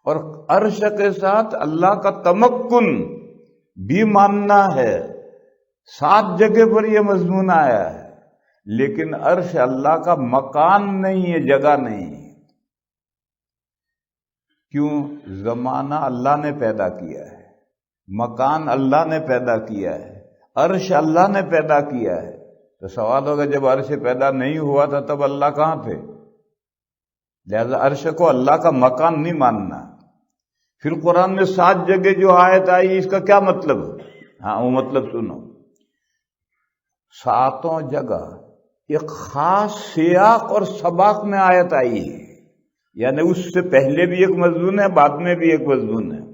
اور عرش کے ساتھ اللہ کا تمکن بھی ماننا ہے۔ 7 جگہ پر یہ مضمون آیا ہے، لیکن عرش اللہ کا مکان نہیں ہے، جگہ نہیں ہے۔ کیوں؟ زمانہ اللہ نے پیدا کیا ہے، مکان اللہ نے پیدا کیا ہے، عرش اللہ نے پیدا کیا ہے۔ تو سوال ہوگا جب عرش پیدا نہیں ہوا تھا تب اللہ کہاں تھے؟ لہذا عرش کو اللہ کا مکان نہیں ماننا۔ پھر قرآن میں 7 جگہ جو آیت آئی، اس کا کیا مطلب؟ ہاں وہ مطلب سنو۔ 7 جگہ ایک خاص سیاق اور سباق میں آیت آئی ہے، یعنی اس سے پہلے بھی ایک مضمون ہے، بعد میں بھی ایک مضمون ہے۔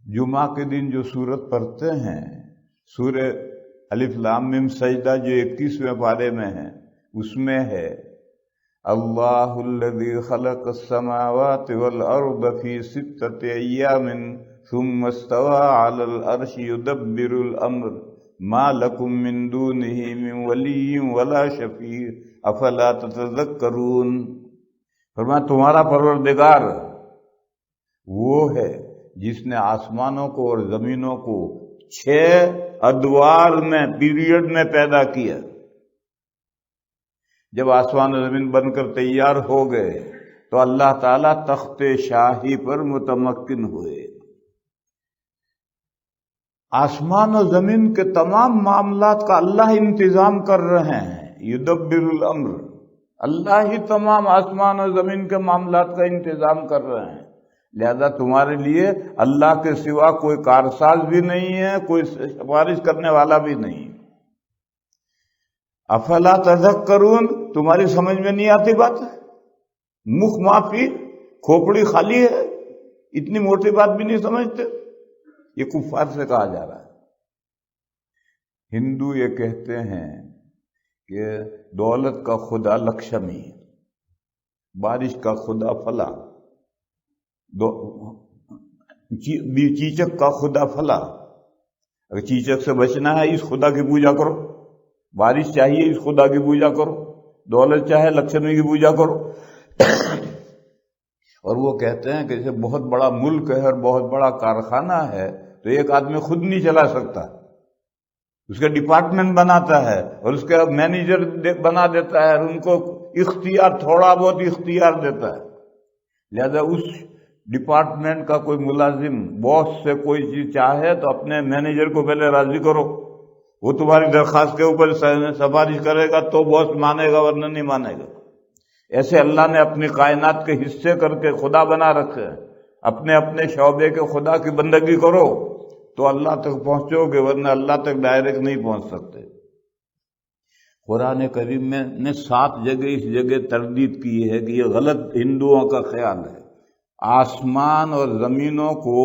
جمعہ کے دن جو سورت پڑھتے ہیں، سورہ الف لام میم سجدہ، جو 21ویں پارے میں ہے، اس میں ہے اللہ الذی خلق السماوات والارض فی 6 ایام ثم استوى علی العرش یدبر الامر ما لکم من دونہ من ولی ولا شفیع افلا تتذکرون۔ فرمایا تمہارا پروردگار وہ ہے جس نے آسمانوں کو اور زمینوں کو 6 ادوار میں، پیریڈ میں پیدا کیا۔ جب آسمان و زمین بن کر تیار ہو گئے تو اللہ تعالیٰ تخت شاہی پر متمکن ہوئے۔ آسمان و زمین کے تمام معاملات کا اللہ انتظام کر رہے ہیں، یدبر الامر، اللہ ہی تمام آسمان و زمین کے معاملات کا انتظام کر رہے ہیں۔ لہذا تمہارے لیے اللہ کے سوا کوئی کارساز بھی نہیں ہے، کوئی سفارش کرنے والا بھی نہیں۔ افلا تذکرون، تمہاری سمجھ میں نہیں آتی بات؟ مخ معافی، کھوپڑی خالی ہے، اتنی موٹی بات بھی نہیں سمجھتے؟ یہ کفار سے کہا جا رہا ہے۔ ہندو یہ کہتے ہیں کہ دولت کا خدا لکشمی، بارش کا خدا فلاں، چیچک کا خدا فلاں۔ اگر چیچک سے بچنا ہے اس خدا کی پوجا کرو، بارش چاہیے اس خدا کی پوجا کرو، دولت چاہے لکشمی کی پوجا کرو۔ اور وہ کہتے ہیں کہ جیسے بہت بڑا ملک ہے اور بہت بڑا کارخانہ ہے تو ایک آدمی خود نہیں چلا سکتا، اس کا ڈپارٹمنٹ بناتا ہے اور اس کا مینیجر بنا دیتا ہے اور ان کو اختیار، تھوڑا بہت اختیار دیتا ہے۔ لہذا اس ڈپارٹمنٹ کا کوئی ملازم باس سے کوئی چیز چاہے تو اپنے مینیجر کو پہلے راضی کرو، وہ تمہاری درخواست کے اوپر سفارش کرے گا تو باس مانے گا ورنہ نہیں مانے گا۔ ایسے اللہ نے اپنی کائنات کے حصے کر کے خدا بنا رکھے ہیں، اپنے اپنے شعبے کے خدا کی بندگی کرو تو اللہ تک پہنچو گے، ورنہ اللہ تک ڈائریکٹ نہیں پہنچ سکتے۔ قرآن کریم میں نے 7 جگہ اس جگہ تردید کی ہے کہ یہ غلط ہندوؤں کا خیال ہے۔ آسمان اور زمینوں کو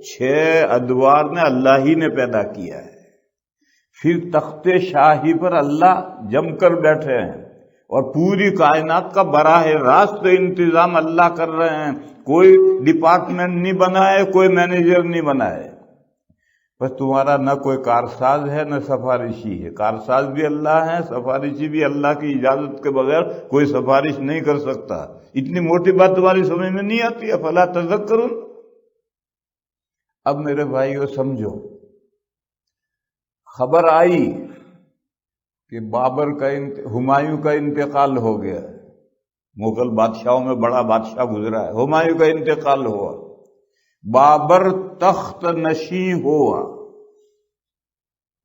6 ادوار میں اللہ ہی نے پیدا کیا ہے، پھر تخت شاہی پر اللہ جم کر بیٹھے ہیں اور پوری کائنات کا براہ راست انتظام اللہ کر رہے ہیں، کوئی ڈپارٹمنٹ نہیں بنائے، کوئی مینیجر نہیں بنائے۔ بس تمہارا نہ کوئی کارساز ہے نہ سفارشی ہے، کارساز بھی اللہ ہے، سفارشی بھی اللہ کی اجازت کے بغیر کوئی سفارش نہیں کر سکتا۔ اتنی موٹی بات تمہاری سمجھ میں نہیں آتی، افلا تذکرون۔ اب میرے بھائیو سمجھو، خبر آئی کہ ہمایوں کا انتقال ہو گیا، مغل بادشاہوں میں بڑا بادشاہ گزرا ہے، ہمایوں کا انتقال ہوا، بابر تخت نشین ہوا،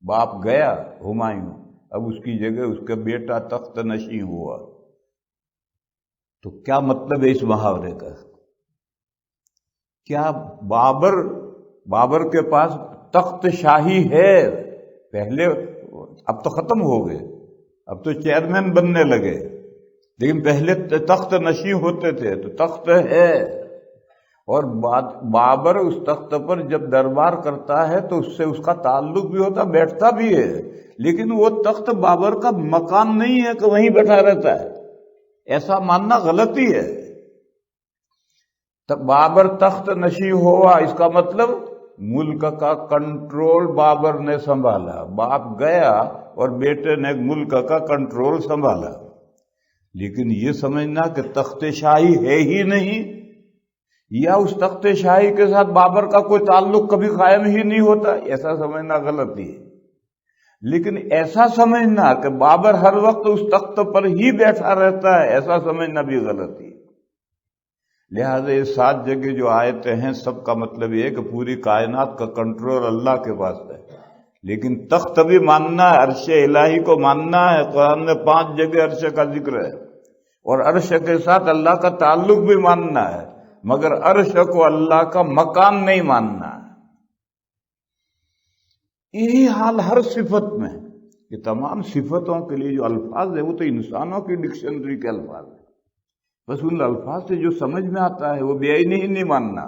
باپ گیا ہمایوں، اب اس کی جگہ اس کا بیٹا تخت نشین ہوا۔ تو کیا مطلب ہے اس محاورے کا؟ کیا بابر کے پاس تخت شاہی ہے؟ پہلے اب تو ختم ہو گئے، اب تو چیئرمین بننے لگے، لیکن پہلے تخت نشین ہوتے تھے تو تخت ہے۔ اور بابر اس تخت پر جب دربار کرتا ہے تو اس سے اس کا تعلق بھی ہوتا، بیٹھتا بھی ہے، لیکن وہ تخت بابر کا مکان نہیں ہے کہ وہیں بیٹھا رہتا ہے، ایسا ماننا غلطی ہے۔ تب بابر تخت نشین ہوا، اس کا مطلب ملک کا کنٹرول بابر نے سنبھالا، باپ گیا اور بیٹے نے ملک کا کنٹرول سنبھالا۔ لیکن یہ سمجھنا کہ تخت شاہی ہے ہی نہیں، یا اس تخت شاہی کے ساتھ بابر کا کوئی تعلق کبھی قائم ہی نہیں ہوتا، ایسا سمجھنا غلطی ہے۔ لیکن ایسا سمجھنا کہ بابر ہر وقت اس تخت پر ہی بیٹھا رہتا ہے، ایسا سمجھنا بھی غلطی ہے۔ لہذا یہ 7 جگہ جو آیتیں ہیں سب کا مطلب یہ ہے کہ پوری کائنات کا کنٹرول اللہ کے پاس ہے، لیکن تخت بھی ماننا ہے، عرش الہی کو ماننا ہے۔ قرآن میں 5 جگہ عرش کا ذکر ہے اور عرش کے ساتھ اللہ کا تعلق بھی ماننا ہے، مگر عرش کو اللہ کا مکان نہیں ماننا ہے۔ یہی حال ہر صفت میں، کہ تمام صفتوں کے لیے جو الفاظ ہے وہ تو انسانوں کی ڈکشنری کے الفاظ ہیں، بس ان الفاظ سے جو سمجھ میں آتا ہے وہ بے عینی ہی نہیں ماننا۔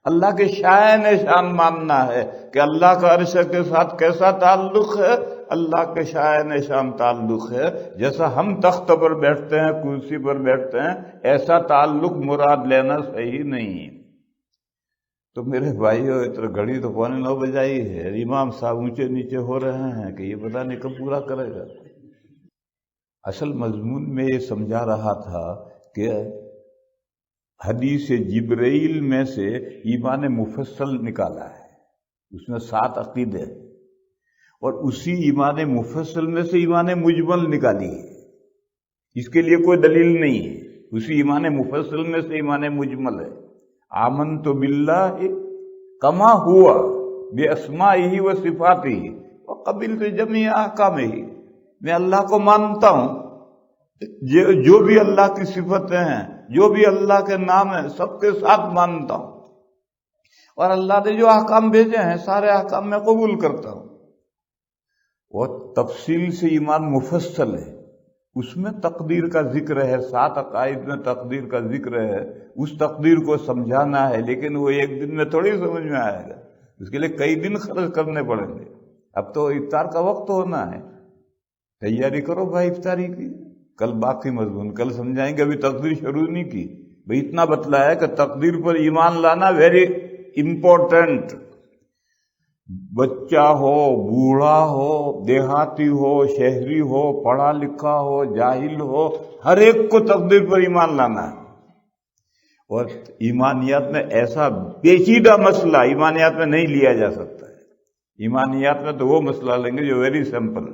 اللہ کے شائن شان ماننا ہے کہ اللہ کا عرش کے ساتھ کیسا تعلق ہے، اللہ کے شائن شان تعلق ہے، جیسا ہم تخت پر بیٹھتے ہیں، کرسی پر بیٹھتے ہیں، ایسا تعلق مراد لینا صحیح نہیں۔ تو میرے بھائیو، اتنا گھڑی تو 9:15 بجائی ہے، امام صاحب اونچے نیچے ہو رہے ہیں کہ یہ پتہ نہیں کب پورا کرے گا۔ اصل مضمون میں یہ سمجھا رہا تھا کہ حدیث جبرائیل میں سے ایمان مفصل نکالا ہے، اس میں 7 عقیدے، اور اسی ایمان مفصل میں سے ایمان مجمل نکالی ہے، اس کے لیے کوئی دلیل نہیں ہے، اسی ایمان مفصل میں سے ایمان مجمل ہے۔ آمنت باللہ کما ہوا باسمائہ و صفاتہ وقبلت جمیع احکامہ، میں اللہ کو مانتا ہوں، جو بھی اللہ کی صفتیں ہیں، جو بھی اللہ کے نام ہیں، سب کے ساتھ مانتا ہوں، اور اللہ نے جو احکام بھیجے ہیں سارے احکام میں قبول کرتا ہوں۔ وہ تفصیل سے ایمان مفصل ہے، اس میں تقدیر کا ذکر ہے، 7 عقائد میں تقدیر کا ذکر ہے، اس تقدیر کو سمجھانا ہے، لیکن وہ ایک دن میں تھوڑی سمجھ میں آئے گا، اس کے لیے کئی دن خرچ کرنے پڑیں گے. اب تو افطار کا وقت ہونا ہے، تیاری کرو بھائی افطاری کی. کل باقی مضمون کل سمجھائیں گے، ابھی تقدیر شروع نہیں کی. بھائی اتنا بتلایا کہ تقدیر پر ایمان لانا ویری امپورٹنٹ. بچہ ہو، بوڑھا ہو، دیہاتی ہو، شہری ہو، پڑھا لکھا ہو، جاہل ہو، ہر ایک کو تقدیر پر ایمان لانا ہے. اور ایمانیات میں ایسا پیچیدہ مسئلہ ایمانیات میں نہیں لیا جا سکتا ہے. ایمانیات میں تو وہ مسئلہ لیں گے جو ویری سمپل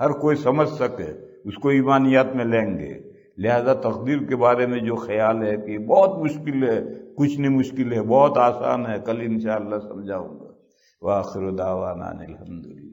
ہر کوئی سمجھ سکے، اس کو ایمانیات میں لیں گے. لہذا تقدیر کے بارے میں جو خیال ہے کہ بہت مشکل ہے، کچھ نہیں مشکل ہے، بہت آسان ہے، کل انشاءاللہ سمجھاؤں گا. وآخر دعوانا الحمدللہ.